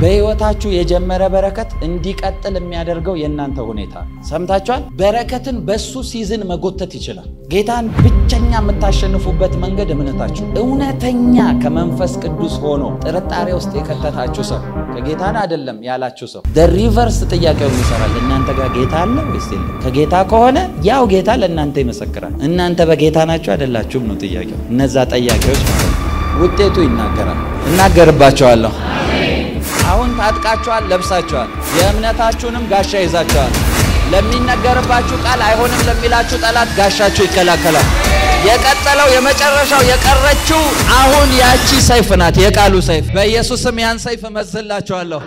በህይወታችሁ የጀመረ በረከት እንዲቀጥል የሚያደርገው የእናንተ ሁኔታ ሰምታችኋል በረከትን በሱ ሲዝን መጎተት ይችላል ጌታን ብቸኛ የምታሸንፉበት መንገድ እምነታችሁ እውነተኛ ከመንፈስ ቅዱስ ሆኖ ጥርጣሬ ውስጥ የከተታችሁ ሰው ከጌታን አይደለም ያላችሁ ሰው the reverse ጥያቄውን ይሰራል እናንተ ጋር ጌታ አለ ወይስ የለም ከጌታ ከሆነ ያው ጌታ ለእናንተ ይመሰክራል እናንተ በጌታ ናችሁ አይደላችሁም ነው ጥያቄው እነዛ ጥያቄዎች ውጤቱ ይናገራል እናገርባቸዋለሁ አሁን ታጥቃችኋል ለብሳችኋል የእምነታችሁንም ጋሻ ይዛችኋል ለሚነገርባችሁ ቃል አይሆንም ለሚላችሁ ጠላት ጋሻችሁ ይከላከላል የቀጠለው የመጨረሻው የቀረችው አሁን ያቺ ሰይፍ ናት የቃሉ ሰይፍ በኢየሱስም ያን ሰይፍ መዝላችኋለሁ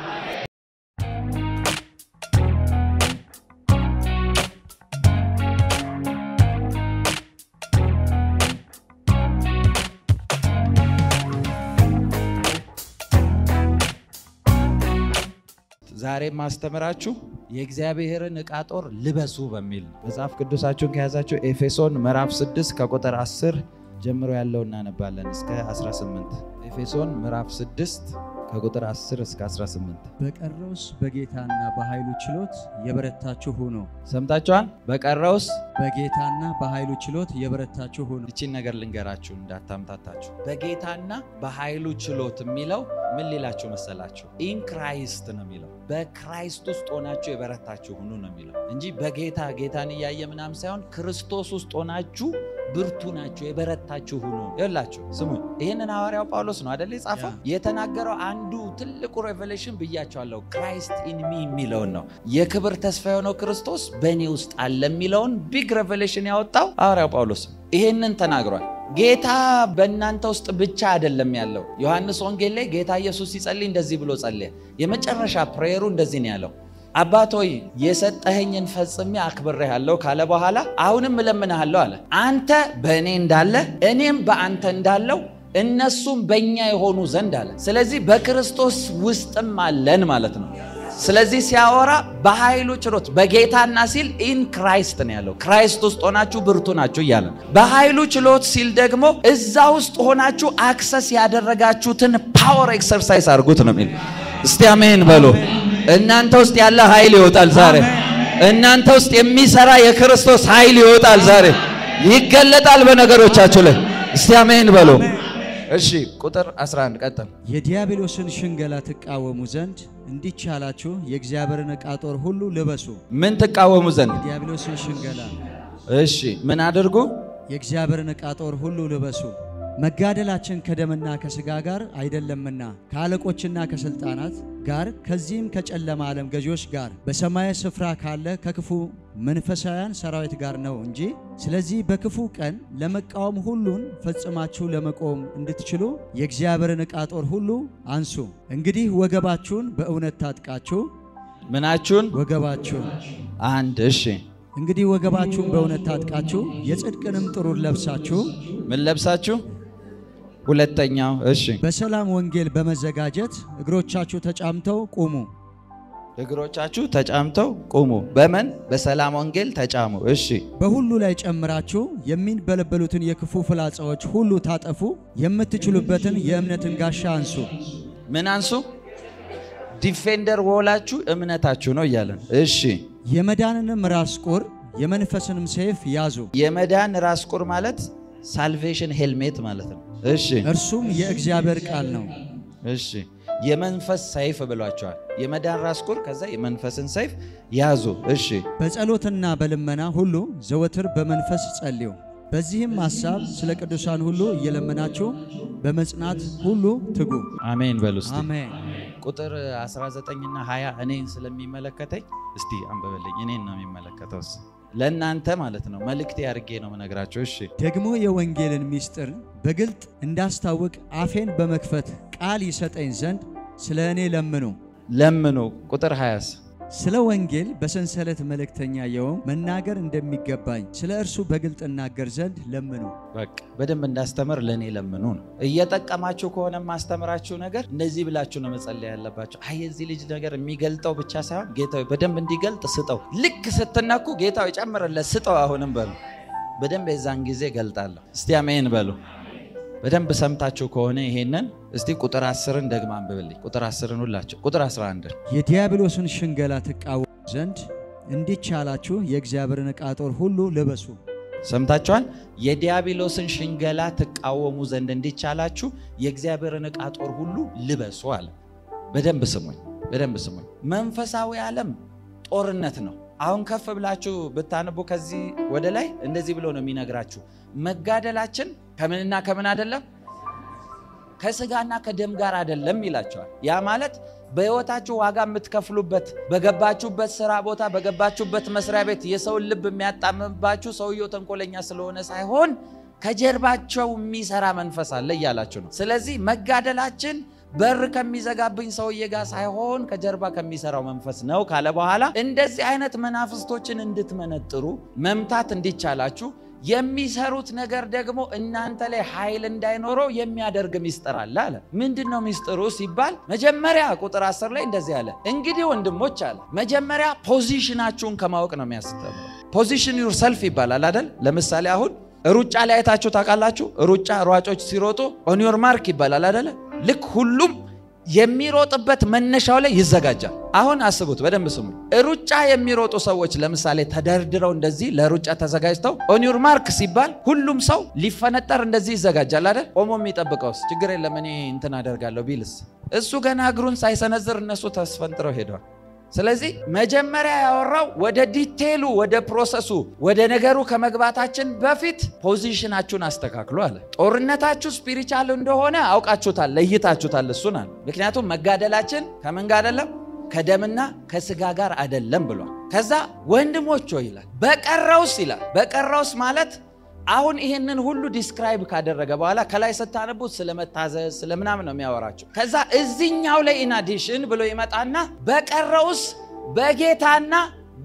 ዛሬ ማስተምራችሁ የእግዚአብሔርን ዕቃ ጦር ልበሱ በሚል መጽሐፍ ቅዱሳችሁን ከያዛችሁ ኤፌሶን ምዕራፍ 6 ከቁጥር 10 ጀምሮ ያለው እናነባለን እስከ 18 ኤፌሶን ምዕራፍ 6 ከቁጥር 10 እስከ 18 በቀረውስ በጌታና በኃይሉ ችሎት የበረታችሁ ሆኖ ሰምታችኋል በቀረውስ በጌታና በኃይሉ ችሎት የበረታችሁ ሆኖ እቺን ነገር ልንገራችሁ እንዳታምታታችሁ በጌታና በኃይሉ ችሎት የሚለው ምን ሊላችሁ መሰላችሁ ኢን ክራይስት ነው የሚለው በክራይስት ውስጥ ሆናችሁ የበረታችሁ ሆኑ ነው የሚለው እንጂ በጌታ ጌታን ያየምናም ሳይሆን ክርስቶስ ውስጥ ሆናችሁ ብርቱ ናችሁ የበረታችሁ ሆኑ ይላችሁ ስሙ ይሄንን ሐዋርያው ጳውሎስ ነው አይደል የጻፈው የተናገረው አንዱ ትልቁ ሬቨሌሽን ብያቸዋለሁ ክራይስት ኢን ሚ የሚለውን ነው የክብር ተስፋ የሆነው ክርስቶስ በእኔ ውስጥ አለ የሚለውን ቢግ ሬቨሌሽን ያወጣው ሐዋርያው ጳውሎስ ይሄንን ተናግሯል ጌታ በእናንተ ውስጥ ብቻ አይደለም ያለው ዮሐንስ ወንጌል ላይ ጌታ ኢየሱስ ሲጸልይ እንደዚህ ብሎ ጸለየ የመጨረሻ ፕሬየሩ እንደዚህ ነው ያለው አባት ሆይ የሰጠኸኝን ፈጽሜ አክብሬሃለሁ ካለ በኋላ አሁንም እለምንሃለሁ አለ አንተ በእኔ እንዳለ እኔም በአንተ እንዳለው እነሱም በእኛ የሆኑ ዘንድ አለ ስለዚህ በክርስቶስ ውስጥም አለን ማለት ነው ስለዚህ ሲያወራ በኃይሉ ችሎት በጌታና ሲል ኢን ክራይስት ነው ያለው ክራይስት ውስጥ ሆናችሁ ብርቱ ናችሁ ይላል በኃይሉ ችሎት ሲል ደግሞ እዛ ውስጥ ሆናችሁ አክሰስ ያደረጋችሁትን ፓወር ኤክሰርሳይዝ አድርጉት ነው የሚል እስቲ አሜን በሉ እናንተ ውስጥ ያለ ኃይል ይወጣል ዛሬ እናንተ ውስጥ የሚሰራ የክርስቶስ ኃይል ይወጣል ዛሬ ይገለጣል በነገሮቻችሁ ላይ እስቲ አሜን በሉ እሺ ቁጥር 11 ቀጥል የዲያብሎስን ሽንገላ ተቃወሙ ዘንድ እንዲቻላችሁ የእግዚአብሔርን ዕቃ ጦር ሁሉ ልበሱ ምን ተቃወሙ ዘንድ የዲያብሎስን ሽንገላ እሺ ምን አድርጉ የእግዚአብሔርን ዕቃ ጦር ሁሉ ልበሱ መጋደላችን ከደምና ከሥጋ ጋር አይደለምና ከአለቆችና ከስልጣናት ጋር ከዚህም ከጨለማ ዓለም ገዢዎች ጋር በሰማይ ስፍራ ካለ ከክፉ መንፈሳውያን ሰራዊት ጋር ነው እንጂ ስለዚህ በክፉ ቀን ለመቃወም ሁሉን ፈጽማችሁ ለመቆም እንድትችሉ የእግዚአብሔርን ዕቃ ጦር ሁሉ አንሱ እንግዲህ ወገባችሁን በእውነት ታጥቃችሁ ምናችሁን ወገባችሁን አንድ እሺ እንግዲህ ወገባችሁን በእውነት ታጥቃችሁ የጽድቅንም ጥሩር ለብሳችሁ ምን ለብሳችሁ ሁለተኛው እሺ በሰላም ወንጌል በመዘጋጀት እግሮቻችሁ ተጫምተው ቁሙ እግሮቻችሁ ተጫምተው ቁሙ በመን በሰላም ወንጌል ተጫሙ እሺ በሁሉ ላይ ጨምራችሁ የሚንበለበሉትን የክፉ ፍላጻዎች ሁሉ ታጠፉ የምትችሉበትን የእምነትን ጋሻ አንሱ ምን አንሱ ዲፌንደር ወላችሁ እምነታችሁ ነው ይያለን እሺ የመዳንንም ራስ ቁር የመንፈስንም ሰይፍ ያዙ የመዳን ራስ ቁር ማለት ሳልቬሽን ሄልሜት ማለት ነው እሺ እርሱም የእግዚአብሔር ቃል ነው እሺ የመንፈስ ሰይፍ ብሏቸዋል የመዳን ራስ ቁር ከዛ የመንፈስን ሰይፍ ያዙ እሺ በጸሎትና በልመና ሁሉ ዘወትር በመንፈስ ጸልዩ በዚህም ሐሳብ ስለ ቅዱሳን ሁሉ እየለመናችሁ በመጽናት ሁሉ ትጉ አሜን በሉስቲ አሜን ቁጥር 19 እና 20 እኔን ስለሚመለከተኝ እስቲ አንበበልኝ እኔን ነው የሚመለከተው ለእናንተ ማለት ነው መልእክት ያርጌ ነው መነግራችሁ እሺ ደግሞ የወንጌልን ሚስጥር በግልጥ እንዳስታውቅ አፌን በመክፈት ቃል ይሰጠኝ ዘንድ ስለ እኔ ለምኑ ቁጥር 20 ስለ ወንጌል በሰንሰለት መልእክተኛ የሆንኩ መናገር እንደሚገባኝ ስለ እርሱ በግልጥ እናገር ዘንድ ለምኑ በቃ በደንብ እንዳስተምር ለኔ ለምኑ ነው እየተጠቀማችሁ ከሆነ ማስተምራችሁ ነገር እንደዚህ ብላችሁ ነው መጸለይ ያለባችሁ አይ እዚህ ልጅ ነገር የሚገልጠው ብቻ ሳይሆን ጌታው በደንብ እንዲገልጥ ስጠው ልክ ስትነኩ ጌታው ይጨምርለት ስጠው አሁንም በሉ በደንብ የዛን ጊዜ ገልጣለሁ እስቲ አሜን በሉ በደንብ ሰምታችሁ ከሆነ ይሄንን እስቲ ቁጥር 10ን ደግማ አንብብልኝ። ቁጥር 10ን ሁላችሁ ቁጥር 11 የዲያብሎስን ሽንገላ ተቃወሙ ዘንድ እንዲቻላችሁ የእግዚአብሔርን ዕቃ ጦር ሁሉ ልበሱ። ሰምታችኋል? የዲያብሎስን ሽንገላ ተቃወሙ ዘንድ እንዲቻላችሁ የእግዚአብሔርን ዕቃ ጦር ሁሉ ልበሱ አለ። በደንብ ስሙኝ፣ በደንብ ስሙኝ። መንፈሳዊ ዓለም ጦርነት ነው። አሁን ከፍ ብላችሁ ብታነቡ ከዚህ ወደ ላይ እንደዚህ ብሎ ነው የሚነግራችሁ። መጋደላችን ከምንና ከምን አይደለም፣ ከስጋና ከደም ጋር አይደለም ይላቸዋል። ያ ማለት በህይወታችሁ ዋጋ የምትከፍሉበት፣ በገባችሁበት ስራ ቦታ፣ በገባችሁበት መስሪያ ቤት የሰውን ልብ የሚያጣምባችሁ ሰውየው ተንኮለኛ ስለሆነ ሳይሆን ከጀርባቸው የሚሰራ መንፈስ አለ እያላችሁ ነው። ስለዚህ መጋደላችን በር ከሚዘጋብኝ ሰውዬ ጋር ሳይሆን ከጀርባ ከሚሰራው መንፈስ ነው ካለ በኋላ እንደዚህ አይነት መናፍስቶችን እንድትመነጥሩ መምታት እንዲቻላችሁ የሚሰሩት ነገር ደግሞ እናንተ ላይ ኃይል እንዳይኖረው የሚያደርግ ሚስጥር አለ። ምንድነው ሚስጥሩ ሲባል መጀመሪያ ቁጥር 10 ላይ እንደዚህ አለ። እንግዲህ ወንድሞች አለ መጀመሪያ ፖዚሽናችሁን ከማወቅ ነው የሚያስተምረው። ፖዚሽን ዩርሰልፍ ይባላል አይደል? ለምሳሌ አሁን ሩጫ ላይ አይታችሁ ታውቃላችሁ? ሩጫ ሯጮች ሲሮጡ ኦን ዮር ማርክ ይባላል አይደል? ልክ ሁሉም የሚሮጥበት መነሻው ላይ ይዘጋጃል። አሁን አስቡት፣ በደንብ ስሙ። ሩጫ የሚሮጡ ሰዎች ለምሳሌ ተደርድረው እንደዚህ ለሩጫ ተዘጋጅተው ኦን ዮር ማርክ ሲባል ሁሉም ሰው ሊፈነጠር እንደዚህ ይዘጋጃል አይደል? ቆሞ የሚጠብቀውስ ችግር የለም እኔ እንትን አደርጋለሁ ቢልስ እሱ ገና እግሩን ሳይሰነዝር እነሱ ተስፈንጥረው ሄደዋል። ስለዚህ መጀመሪያ ያወራው ወደ ዲቴሉ፣ ወደ ፕሮሰሱ፣ ወደ ነገሩ ከመግባታችን በፊት ፖዚሽናችሁን አስተካክሉ አለ። ጦርነታችሁ ስፒሪቹዋል እንደሆነ አውቃችሁታል፣ ለይታችሁታል እሱን አለ። ምክንያቱም መጋደላችን ከምን ጋር አይደለም፣ ከደምና ከስጋ ጋር አይደለም ብሏል። ከዛ ወንድሞች ሆይ ይላል በቀረውስ ይላል። በቀረውስ ማለት አሁን ይሄንን ሁሉ ዲስክራይብ ካደረገ በኋላ ከላይ ስታነቡት ስለመታዘዝ ስለምናምን ነው የሚያወራቸው። ከዛ እዚህኛው ላይ ኢን አዲሽን ብሎ ይመጣና በቀረውስ በጌታና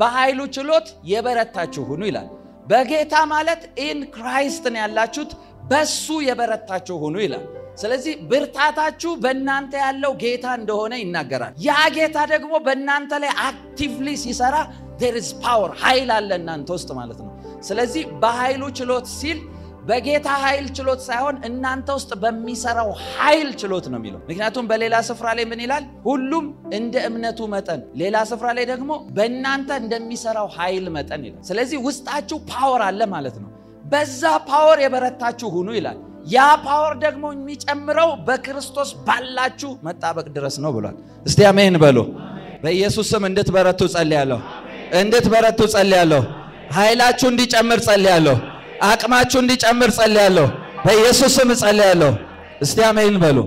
በኃይሉ ችሎት የበረታችሁ ሁኑ ይላል። በጌታ ማለት ኢን ክራይስት ነው ያላችሁት፣ በሱ የበረታችሁ ሁኑ ይላል። ስለዚህ ብርታታችሁ በእናንተ ያለው ጌታ እንደሆነ ይናገራል። ያ ጌታ ደግሞ በእናንተ ላይ አክቲቭሊ ሲሰራ there is power፣ ኃይል አለ እናንተ ውስጥ ማለት ነው። ስለዚህ በኃይሉ ችሎት ሲል በጌታ ኃይል ችሎት ሳይሆን እናንተ ውስጥ በሚሰራው ኃይል ችሎት ነው የሚለው። ምክንያቱም በሌላ ስፍራ ላይ ምን ይላል? ሁሉም እንደ እምነቱ መጠን፣ ሌላ ስፍራ ላይ ደግሞ በእናንተ እንደሚሰራው ኃይል መጠን ይላል። ስለዚህ ውስጣችሁ ፓወር አለ ማለት ነው። በዛ ፓወር የበረታችሁ ሁኑ ይላል። ያ ፓወር ደግሞ የሚጨምረው በክርስቶስ ባላችሁ መጣበቅ ድረስ ነው ብሏል። እስቲ አሜን በሉ። በኢየሱስ ስም እንድትበረቱ ጸልያለሁ፣ እንድትበረቱ ጸልያለሁ። ኃይላችሁ እንዲጨምር ጸልያለሁ፣ አቅማችሁ እንዲጨምር ጸልያለሁ፣ በኢየሱስ ስም ጸልያለሁ። እስቲ አሜን በሉ።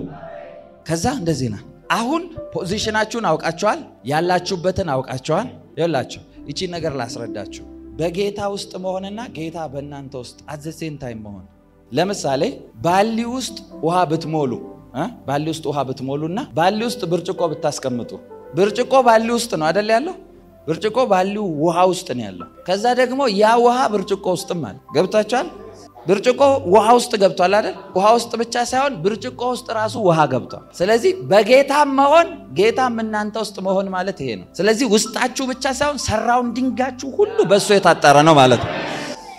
ከዛ እንደዚህ ነው። አሁን ፖዚሽናችሁን አውቃችኋል፣ ያላችሁበትን አውቃችኋል። ይኸውላችሁ እቺ ነገር ላስረዳችሁ። በጌታ ውስጥ መሆንና ጌታ በእናንተ ውስጥ አት ዘ ሴም ታይም መሆን። ለምሳሌ ባሊ ውስጥ ውሃ ብትሞሉ፣ ባሊ ውስጥ ውሃ ብትሞሉና ባሊ ውስጥ ብርጭቆ ብታስቀምጡ፣ ብርጭቆ ባሊ ውስጥ ነው አይደል ያለው? ብርጭቆ ባሊው ውሃ ውስጥ ነው ያለው። ከዛ ደግሞ ያ ውሃ ብርጭቆ ውስጥም አለ። ገብታችኋል? ብርጭቆ ውሃ ውስጥ ገብቷል አይደል? ውሃ ውስጥ ብቻ ሳይሆን ብርጭቆ ውስጥ ራሱ ውሃ ገብቷል። ስለዚህ በጌታም መሆን ጌታም እናንተ ውስጥ መሆን ማለት ይሄ ነው። ስለዚህ ውስጣችሁ ብቻ ሳይሆን ሰራውንዲንጋችሁ ሁሉ በሱ የታጠረ ነው ማለት ነው።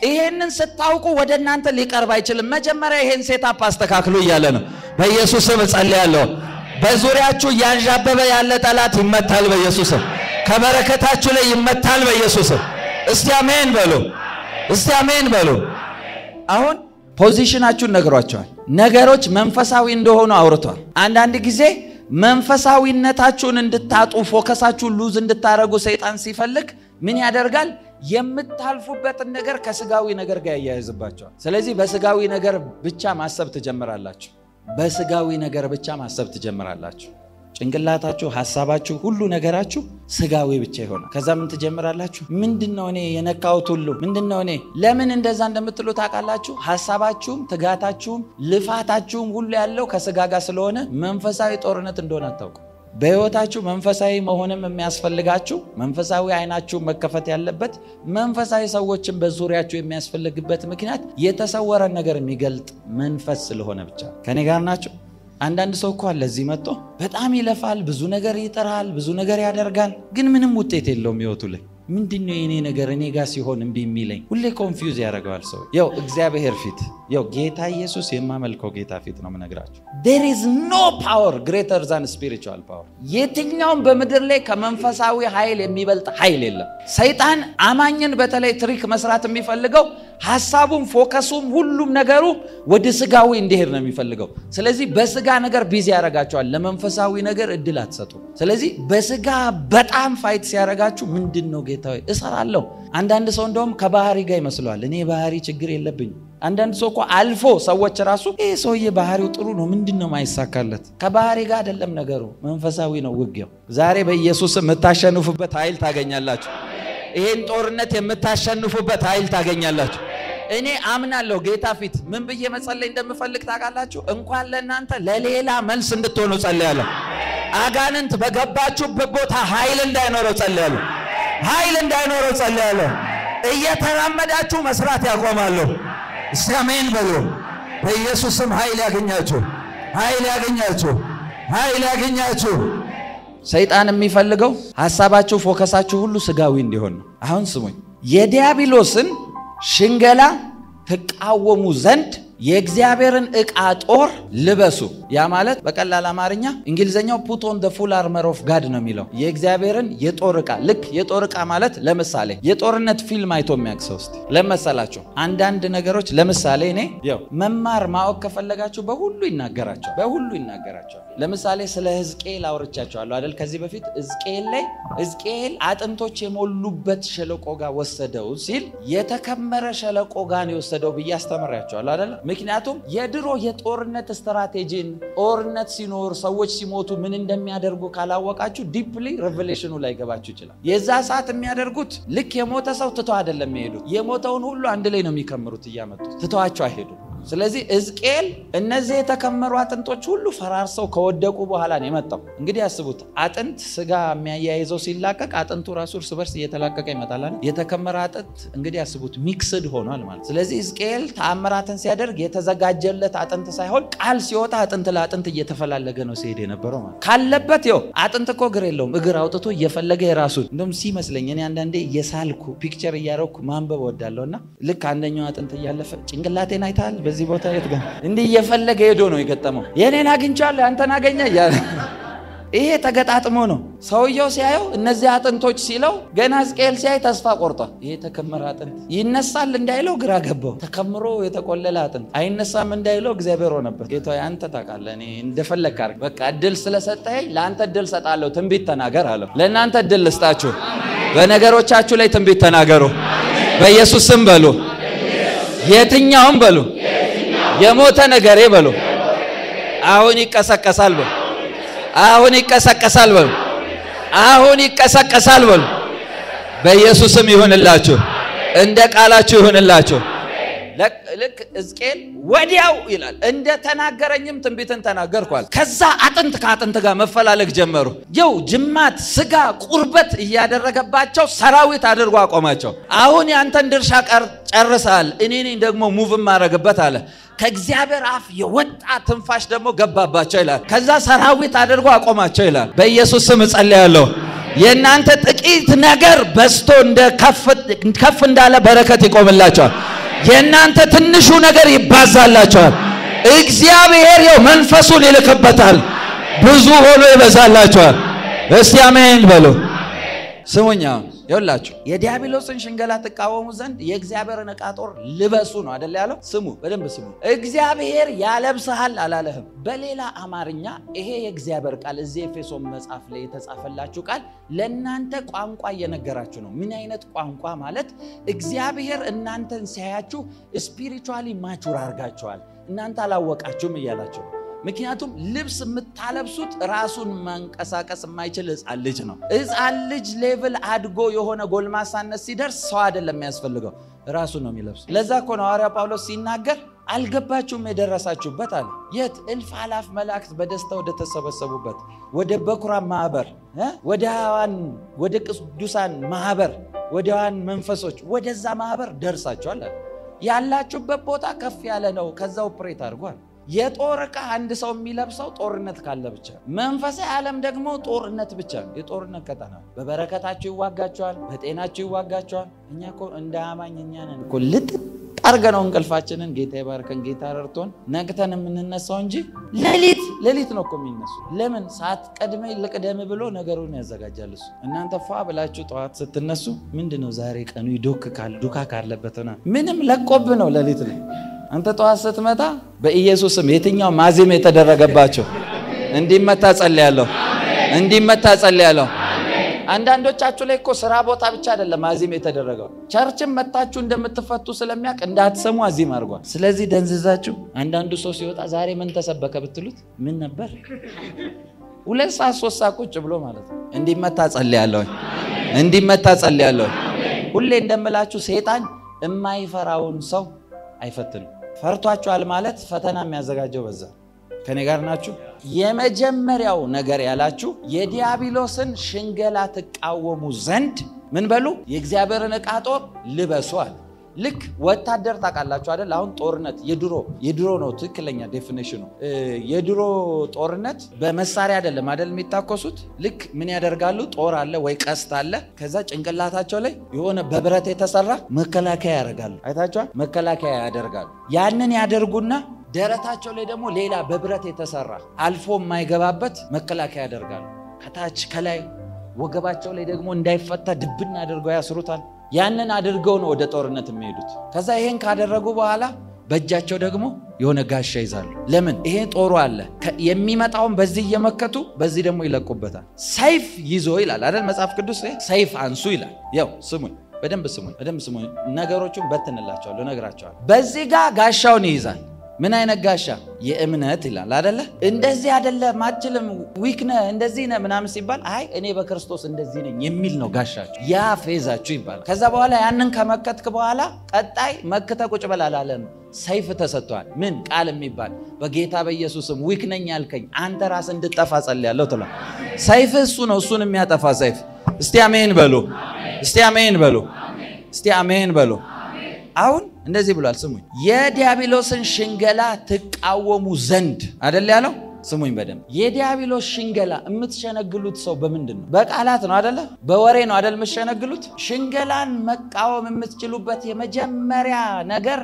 ይሄንን ስታውቁ ወደ እናንተ ሊቀርብ አይችልም። መጀመሪያ ይሄን ሴታፕ አስተካክሉ እያለ ነው። በኢየሱስ ስም ጸልያለሁ። በዙሪያችሁ ያንዣበበ ያለ ጠላት ይመታል በኢየሱስ ስም። ከበረከታችሁ ላይ ይመታል በኢየሱስ ስም። እስቲ አሜን በሉ፣ እስቲ አሜን በሉ። አሁን ፖዚሽናችሁን ነግሯቸዋል። ነገሮች መንፈሳዊ እንደሆኑ አውርቷል። አንዳንድ ጊዜ መንፈሳዊነታችሁን እንድታጡ ፎከሳችሁን ሉዝ እንድታረጉ ሰይጣን ሲፈልግ ምን ያደርጋል? የምታልፉበትን ነገር ከስጋዊ ነገር ጋር ያያይዝባቸዋል። ስለዚህ በስጋዊ ነገር ብቻ ማሰብ ትጀምራላችሁ። በስጋዊ ነገር ብቻ ማሰብ ትጀምራላችሁ። ጭንቅላታችሁ፣ ሐሳባችሁ፣ ሁሉ ነገራችሁ ስጋዊ ብቻ ይሆናል። ከዛ ምን ትጀምራላችሁ? ምንድነው እኔ የነካውት ሁሉ ምንድነው እኔ? ለምን እንደዛ እንደምትሉ ታውቃላችሁ? ሐሳባችሁም፣ ትጋታችሁም፣ ልፋታችሁም ሁሉ ያለው ከስጋ ጋር ስለሆነ መንፈሳዊ ጦርነት እንደሆነ አታውቁ። በህይወታችሁ መንፈሳዊ መሆንም የሚያስፈልጋችሁ፣ መንፈሳዊ አይናችሁ መከፈት ያለበት፣ መንፈሳዊ ሰዎችን በዙሪያችሁ የሚያስፈልግበት ምክንያት የተሰወረ ነገር የሚገልጥ መንፈስ ስለሆነ ብቻ። ከኔ ጋር ናችሁ? አንዳንድ ሰው እኮ አለ እዚህ መጥቶ በጣም ይለፋል፣ ብዙ ነገር ይጥራል፣ ብዙ ነገር ያደርጋል፣ ግን ምንም ውጤት የለውም ህይወቱ ላይ። ምንድነው የኔ ነገር እኔ ጋር ሲሆን እምቢ የሚለኝ? ሁሌ ኮንፊውዝ ያደርገዋል ሰው። ያው እግዚአብሔር ፊት ያው ጌታ ኢየሱስ የማመልከው ጌታ ፊት ነው የምነግራችሁ። there is no power greater than spiritual power። የትኛውም በምድር ላይ ከመንፈሳዊ ኃይል የሚበልጥ ኃይል የለም። ሰይጣን አማኝን በተለይ ትሪክ መስራት የሚፈልገው ሐሳቡም ፎከሱም ሁሉም ነገሩ ወደ ስጋዊ እንዲሄድ ነው የሚፈልገው። ስለዚህ በስጋ ነገር ቢዚ ያረጋቸዋል፣ ለመንፈሳዊ ነገር እድል አትሰጡ። ስለዚህ በስጋ በጣም ፋይት ሲያረጋችሁ ምንድነው ጌታዬ እሰራለሁ። አንዳንድ ሰው እንደውም ከባህሪ ጋር ይመስለዋል። እኔ ባህሪ ችግር የለብኝ። አንዳንድ ሰው እኮ አልፎ ሰዎች ራሱ ሰውዬ ባህሪው ጥሩ ነው ምንድነው ማይሳካለት? ከባህሪ ጋር አይደለም ነገሩ፣ መንፈሳዊ ነው ውጊያው። ዛሬ በኢየሱስ የምታሸንፉበት ኃይል ታገኛላችሁ። ይሄን ጦርነት የምታሸንፉበት ኃይል ታገኛላችሁ። እኔ አምናለሁ ጌታ ፊት ምን ብዬ መጸለይ እንደምፈልግ ታውቃላችሁ? እንኳን ለእናንተ ለሌላ መልስ እንድትሆኑ ጸልያለሁ። አጋንንት በገባችሁበት ቦታ ኃይል እንዳይኖረው ጸልያለሁ። ኃይል እንዳይኖረው ጸልያለሁ። እየተራመዳችሁ መስራት ያቆማሉ። አሜን በሉ። በኢየሱስም ኃይል ያገኛችሁ፣ ኃይል ያገኛችሁ፣ ኃይል ያገኛችሁ። ሰይጣን የሚፈልገው ሐሳባችሁ ፎከሳችሁ ሁሉ ስጋዊ እንዲሆን ነው። አሁን ስሙኝ፣ የዲያብሎስን ሽንገላ ተቃወሙ ዘንድ የእግዚአብሔርን ዕቃ ጦር ልበሱ። ያ ማለት በቀላል አማርኛ እንግሊዘኛው put on the full armor of God ነው የሚለው። የእግዚአብሔርን የጦር ዕቃ። ልክ የጦር ዕቃ ማለት ለምሳሌ የጦርነት ፊልም አይቶ የሚያክሰው እስቲ ለመሰላችሁ አንዳንድ ነገሮች ለምሳሌ እኔ ያው መማር ማወቅ ከፈለጋችሁ በሁሉ ይናገራቸው። ለምሳሌ ስለ ሕዝቅኤል አውርቻችኋለሁ አይደል? ከዚህ በፊት ሕዝቅኤል አጥንቶች የሞሉበት ሸለቆ ጋር ወሰደው ሲል የተከመረ ሸለቆ ጋር ነው የወሰደው ብዬ አስተምራችኋለሁ አይደል? ምክንያቱም የድሮ የጦርነት ስትራቴጂን ጦርነት ሲኖር ሰዎች ሲሞቱ ምን እንደሚያደርጉ ካላወቃችሁ ዲፕሊ ሬቨሌሽኑ ላይ ገባችሁ ይችላል። የዛ ሰዓት የሚያደርጉት ልክ የሞተ ሰው ትተው አይደለም የሚሄዱት፣ የሞተውን ሁሉ አንድ ላይ ነው የሚከምሩት እያመጡት፣ ትተዋቸው አይሄዱ። ስለዚህ ሕዝቅኤል እነዚህ የተከመሩ አጥንቶች ሁሉ ፈራርሰው ከወደቁ በኋላ ነው የመጣው። እንግዲህ ያስቡት፣ አጥንት ስጋ የሚያያይዘው ሲላቀቅ አጥንቱ ራሱ እርስ በርስ እየተላቀቀ ይመጣል አይደል? የተከመረ አጥንት እንግዲህ ያስቡት ሚክስድ ሆኗል ማለት። ስለዚህ ሕዝቅኤል ተአምራትን ሲያደርግ የተዘጋጀለት አጥንት ሳይሆን ቃል ሲወጣ አጥንት ለአጥንት እየተፈላለገ ነው ሲሄድ የነበረው ማለት ካለበት። ይኸው አጥንት እኮ እግር የለውም፣ እግር አውጥቶ እየፈለገ የራሱን እንደውም ሲመስለኝ እኔ አንዳንዴ እየሳልኩ ፒክቸር እያረኩ ማንበብ ወዳለውና ልክ አንደኛው አጥንት እያለፈ ጭንቅላቴን አይታል በዚህ ቦታ የት ጋር እንዲህ እየፈለገ ሄዶ ነው የገጠመው። የኔን አግኝቻለሁ አንተን አገኘ እያለ ይሄ ተገጣጥሞ ነው። ሰውየው ሲያየው እነዚህ አጥንቶች ሲለው ገና ሕዝቅኤል ሲያይ ተስፋ ቆርጧል። ይሄ ተከመረ አጥንት ይነሳል እንዳይለው ግራ ገባው። ተከምሮ የተቆለለ አጥንት አይነሳም እንዳይለው እግዚአብሔር ሆነበት። ጌታዬ አንተ ታውቃለህ፣ እኔ እንደፈለክ አድርግ፣ በቃ እድል ስለሰጠኸኝ ለአንተ እድል ሰጣለሁ፣ ትንቢት ተናገር አለው። ለእናንተ እድል ልስጣችሁ፣ በነገሮቻችሁ ላይ ትንቢት ተናገሩ በኢየሱስ ስም በሉ። የትኛውም በሉ የሞተ ነገሬ በሉ አሁን ይቀሰቀሳል በሉ። አሁን ይቀሰቀሳል በሉ። አሁን ይቀሰቀሳል በሉ። በኢየሱስም ይሁንላችሁ፣ እንደ ቃላችሁ ይሁንላችሁ። ልክ ሕዝቅኤል ወዲያው ይላል እንደ ተናገረኝም ትንቢትን ተናገርኳል። ከዛ አጥንት ከአጥንት ጋር መፈላለግ ጀመሩ። ይው ጅማት ስጋ ቁርበት እያደረገባቸው ሰራዊት አድርጎ አቆማቸው። አሁን ያንተን ድርሻ ጨርሰሃል፣ እኔ ነኝ ደግሞ ሙቭ ማረግበት አለ። ከእግዚአብሔር አፍ የወጣ ትንፋሽ ደግሞ ገባባቸው ይላል። ከዛ ሰራዊት አድርጎ አቆማቸው ይላል። በኢየሱስ ስም ጸልያለሁ። የእናንተ ጥቂት ነገር በስቶ እንደ ከፍ እንዳለ በረከት ይቆምላቸዋል። የእናንተ ትንሹ ነገር ይባዛላቸዋል። እግዚአብሔር የው መንፈሱን ይልክበታል፣ ብዙ ሆኖ ይበዛላቸዋል። እስቲ አሜን በሉ። ስሙኛ ይኸውላችሁ የዲያብሎስን ሽንገላ ተቃወሙ ዘንድ የእግዚአብሔርን ዕቃ ጦር ልበሱ ነው አይደል ያለው? ስሙ፣ በደንብ ስሙ። እግዚአብሔር ያለብስሃል አላለህም። በሌላ አማርኛ ይሄ የእግዚአብሔር ቃል እዚህ ኤፌሶን መጽሐፍ ላይ የተጻፈላችሁ ቃል ለእናንተ ቋንቋ እየነገራችሁ ነው። ምን አይነት ቋንቋ ማለት? እግዚአብሔር እናንተን ሲያያችሁ ስፒሪቹዋሊ ማቹር አድርጋችኋል፣ እናንተ አላወቃችሁም እያላችሁ ነው። ምክንያቱም ልብስ የምታለብሱት ራሱን ማንቀሳቀስ የማይችል ሕፃን ልጅ ነው። ሕፃን ልጅ ሌቭል አድጎ የሆነ ጎልማሳነት ሲደርስ ሰው አይደለም የሚያስፈልገው፣ ራሱ ነው የሚለብስ። ለዛ እኮ ነው ሐዋርያ ጳውሎስ ሲናገር አልገባችሁም የደረሳችሁበት አለ። የት? እልፍ አላፍ መላእክት በደስታ ወደ ተሰበሰቡበት ወደ በኩራን ማህበር፣ ወደ ሕያዋን ወደ ቅዱሳን ማህበር፣ ወደ ሕያዋን መንፈሶች ወደዛ ማህበር ደርሳችኋል አለ። ያላችሁበት ቦታ ከፍ ያለ ነው። ከዛ ኦፕሬት አድርጓል። የጦር ዕቃ አንድ ሰው የሚለብሰው ጦርነት ካለ ብቻ። መንፈሳዊ ዓለም ደግሞ ጦርነት ብቻ ነው። የጦርነት ቀጠና። በበረከታችሁ ይዋጋችኋል፣ በጤናችሁ ይዋጋችኋል። እኛ እኮ እንደ አማኝ እኛ ነን እኮ ልጥ አርገነው እንቅልፋችንን ጌታ ይባርከን ጌታ ረድቶን ነቅተን የምንነሳው እንጂ ሌሊት ነው እኮ የሚነሱ። ለምን ሰዓት ቀድሜ ልቅደም ብሎ ነገሩን ያዘጋጃል እሱ። እናንተ ፏ ብላችሁ ጠዋት ስትነሱ ምንድነው ዛሬ ቀኑ ይዶክካል ዱካ ካለበትና ምንም ለቆብ ነው ሌሊት ላይ። አንተ ጠዋት ስትመጣ በኢየሱስም የትኛው ማዚም የተደረገባቸው እንዲመታ ጸልያለሁ። አንዳንዶቻችሁ ላይ እኮ ስራ ቦታ ብቻ አይደለም አዚም የተደረገው። ቸርችም መታችሁ እንደምትፈቱ ስለሚያውቅ እንዳትሰሙ አዚም አድርጓል። ስለዚህ ደንዝዛችሁ አንዳንዱ ሰው ሲወጣ ዛሬ ምን ተሰበከ ብትሉት ምን ነበር 2 ሰዓት 3 ሰዓት ቁጭ ብሎ ማለት ነው። እንዲመታ ጸልያለሁ። ሁሌ እንደምላችሁ ሰይጣን የማይፈራውን ሰው አይፈትንም። ፈርቷችኋል ማለት ፈተና የሚያዘጋጀው በዛ። ከኔ ጋር ናችሁ? የመጀመሪያው ነገር ያላችሁ የዲያብሎስን ሽንገላ ተቃወሙ ዘንድ ምን በሉ? የእግዚአብሔርን ዕቃ ጦር ልበሱ አለ። ልክ ወታደር ታውቃላችሁ አይደል? አሁን ጦርነት የድሮ ነው ትክክለኛ ዴፊኒሽኑ። የድሮ ጦርነት በመሳሪያ አይደለም አይደል የሚታኮሱት? ልክ ምን ያደርጋሉ? ጦር አለ ወይ ቀስት አለ። ከዛ ጭንቅላታቸው ላይ የሆነ በብረት የተሰራ መከላከያ ያደርጋሉ። አይታችኋል? መከላከያ ያደርጋሉ። ያንን ያደርጉና ደረታቸው ላይ ደግሞ ሌላ በብረት የተሰራ አልፎ የማይገባበት መከላከያ ያደርጋሉ። ከታች ከላይ ወገባቸው ላይ ደግሞ እንዳይፈታ ድብና አድርገው ያስሩታል። ያንን አድርገው ነው ወደ ጦርነት የሚሄዱት። ከዛ ይሄን ካደረጉ በኋላ በእጃቸው ደግሞ የሆነ ጋሻ ይዛሉ። ለምን? ይሄ ጦሩ አለ። የሚመጣውን በዚህ እየመከቱ በዚህ ደግሞ ይለቁበታል። ሰይፍ ይዞ ይላል አይደል መጽሐፍ ቅዱስ። ሰይፍ አንሱ ይላል። ያው ስሙኝ፣ በደንብ ስሙኝ። ነገሮቹን በትንላቸዋለሁ፣ ነግራቸዋለሁ። በዚህ ጋር ጋሻውን ይይዛል። ምን አይነት ጋሻ? የእምነት ይላል አይደለ? እንደዚህ አይደለ ማችልም ዊክነ እንደዚህ ነው ምናምን ሲባል አይ እኔ በክርስቶስ እንደዚህ ነኝ የሚል ነው ጋሻችሁ። ያ ፌዛችሁ ይባላል። ከዛ በኋላ ያንን ከመከትክ በኋላ ቀጣይ መክተ ቁጭ በል አላለም። ሰይፍ ተሰጥቷል። ምን ቃል የሚባል በጌታ በኢየሱስም ዊክ ነኝ ያልከኝ አንተ ራስ እንድጠፋ ጸልያለሁ ትላለህ። ሰይፍ እሱ ነው፣ እሱን የሚያጠፋ ሰይፍ። እስቲ አሜን በሉ። አሁን እንደዚህ ብሏል። ስሙኝ፣ የዲያብሎስን ሽንገላ ተቃወሙ ዘንድ አይደል ያለው? ስሙኝ በደንብ። የዲያብሎስ ሽንገላ የምትሸነግሉት ሰው በምንድን ነው? በቃላት ነው አይደለ? በወሬ ነው አይደል የምትሸነግሉት? ሽንገላን መቃወም የምትችሉበት የመጀመሪያ ነገር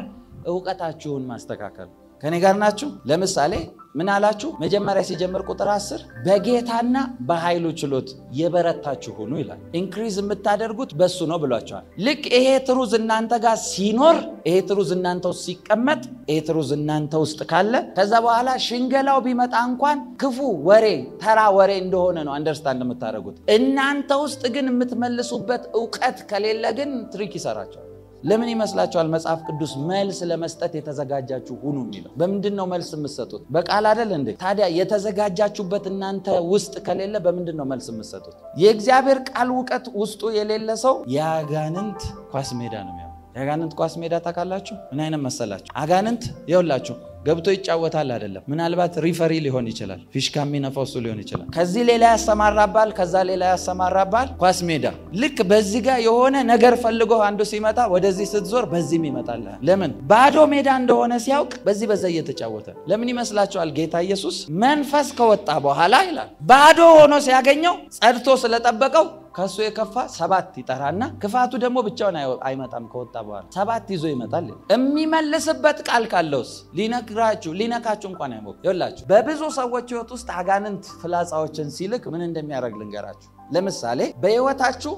ዕውቀታችሁን ማስተካከል። ከኔ ጋር ናችሁ? ለምሳሌ ምን አላችሁ? መጀመሪያ ሲጀምር ቁጥር 10 በጌታና በኃይሉ ችሎት የበረታችሁ ሁኑ ይላል። ኢንክሪዝ የምታደርጉት በሱ ነው ብሏቸዋል። ልክ ይሄ ትሩዝ እናንተ ጋር ሲኖር፣ ይሄ ትሩዝ እናንተ ውስጥ ሲቀመጥ፣ ይሄ ትሩዝ እናንተ ውስጥ ካለ ከዛ በኋላ ሽንገላው ቢመጣ እንኳን ክፉ ወሬ ተራ ወሬ እንደሆነ ነው አንደርስታንድ የምታደርጉት። እናንተ ውስጥ ግን የምትመልሱበት ዕውቀት ከሌለ ግን ትሪክ ይሰራቸዋል። ለምን ይመስላችኋል መጽሐፍ ቅዱስ መልስ ለመስጠት የተዘጋጃችሁ ሁኑ የሚለው? በምንድን ነው መልስ የምትሰጡት? በቃል አይደል እንዴ? ታዲያ የተዘጋጃችሁበት እናንተ ውስጥ ከሌለ በምንድን ነው መልስ የምትሰጡት? የእግዚአብሔር ቃል ዕውቀት ውስጡ የሌለ ሰው የአጋንንት ኳስ ሜዳ ነው የሚሆነው። የአጋንንት ኳስ ሜዳ ታውቃላችሁ? ምን አይነት መሰላችሁ? አጋንንት ይኸውላችሁ ገብቶ ይጫወታል አይደለም። ምናልባት ሪፈሪ ሊሆን ይችላል፣ ፊሽካ የሚነፋው እሱ ሊሆን ይችላል። ከዚህ ሌላ ያሰማራባል፣ ከዛ ሌላ ያሰማራባል። ኳስ ሜዳ ልክ በዚህ ጋር የሆነ ነገር ፈልጎ አንዱ ሲመጣ ወደዚህ ስትዞር በዚህም ይመጣል። ለምን? ባዶ ሜዳ እንደሆነ ሲያውቅ በዚህ በዛ እየተጫወተ። ለምን ይመስላችኋል? ጌታ ኢየሱስ መንፈስ ከወጣ በኋላ ይላል ባዶ ሆኖ ሲያገኘው ጸድቶ ስለጠበቀው ከሱ የከፋ 7 ይጠራና ክፋቱ ደግሞ ብቻውን አይመጣም። ከወጣ በኋላ 7 ይዞ ይመጣል። የሚመልስበት ቃል ካለውስ ሊነካችሁ እንኳን አይሞክር። ይኸውላችሁ በብዙ ሰዎች ህይወት ውስጥ አጋንንት ፍላጻዎችን ሲልክ ምን እንደሚያደርግ ልንገራችሁ። ለምሳሌ በህይወታችሁ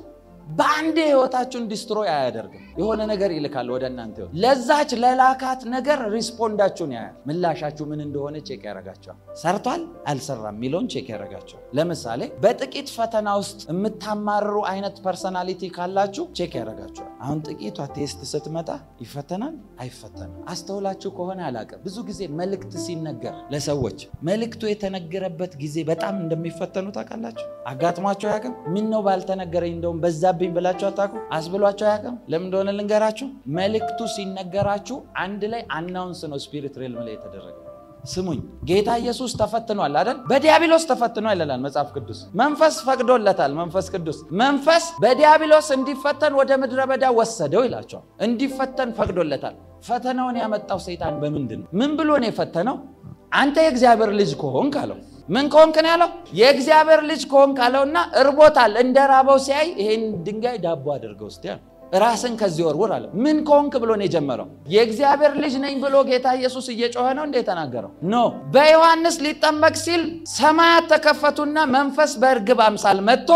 በአንድ ህይወታችሁን ዲስትሮይ አያደርግም። የሆነ ነገር ይልካል ወደ እናንተ ህይወት። ለዛች ለላካት ነገር ሪስፖንዳችሁን ያያል። ምላሻችሁ ምን እንደሆነ ቼክ ያደርጋቸዋል። ሰርቷል አልሰራም የሚለውን ቼክ ያደርጋቸዋል። ለምሳሌ በጥቂት ፈተና ውስጥ የምታማርሩ አይነት ፐርሰናሊቲ ካላችሁ ቼክ ያደርጋቸዋል። አሁን ጥቂቷ ቴስት ስትመጣ ይፈተናል አይፈተንም? አስተውላችሁ ከሆነ አላውቅም፣ ብዙ ጊዜ መልእክት ሲነገር ለሰዎች መልእክቱ የተነገረበት ጊዜ በጣም እንደሚፈተኑ ታውቃላችሁ? አጋጥሟቸው ያውቅም? ምን ነው ባልተነገረኝ እንደውም በዛ ብላችሁ አታውቁ? አስብሏቸው ያውቅም? ለምን እንደሆነ ልንገራችሁ። መልእክቱ ሲነገራችሁ አንድ ላይ አናውንስ ነው ስፒሪት ሬልም ላይ የተደረገ። ስሙኝ፣ ጌታ ኢየሱስ ተፈትኗል አይደል? በዲያብሎስ ተፈትኗል ይላል መጽሐፍ ቅዱስ። መንፈስ ፈቅዶለታል። መንፈስ ቅዱስ መንፈስ በዲያብሎስ እንዲፈተን ወደ ምድረ በዳ ወሰደው ይላቸዋል። እንዲፈተን ፈቅዶለታል። ፈተናውን ያመጣው ሰይጣን በምንድን ነው? ምን ብሎ ነው የፈተነው? አንተ የእግዚአብሔር ልጅ ከሆንክ አለው። ምን ከሆንክ ነው ያለው? የእግዚአብሔር ልጅ ከሆንክ አለውና እርቦታል እንደራበው ሲያይ ይሄን ድንጋይ ዳቦ አድርገው እስቲ አለ። ራስን ከዚህ ወርውር አለ። ምን ከሆንክ ብሎ ነው የጀመረው? የእግዚአብሔር ልጅ ነኝ ብሎ ጌታ ኢየሱስ እየጮኸ ነው እንደ ተናገረው? ኖ። በዮሐንስ ሊጠመቅ ሲል ሰማያት ተከፈቱና መንፈስ በእርግብ አምሳል መጥቶ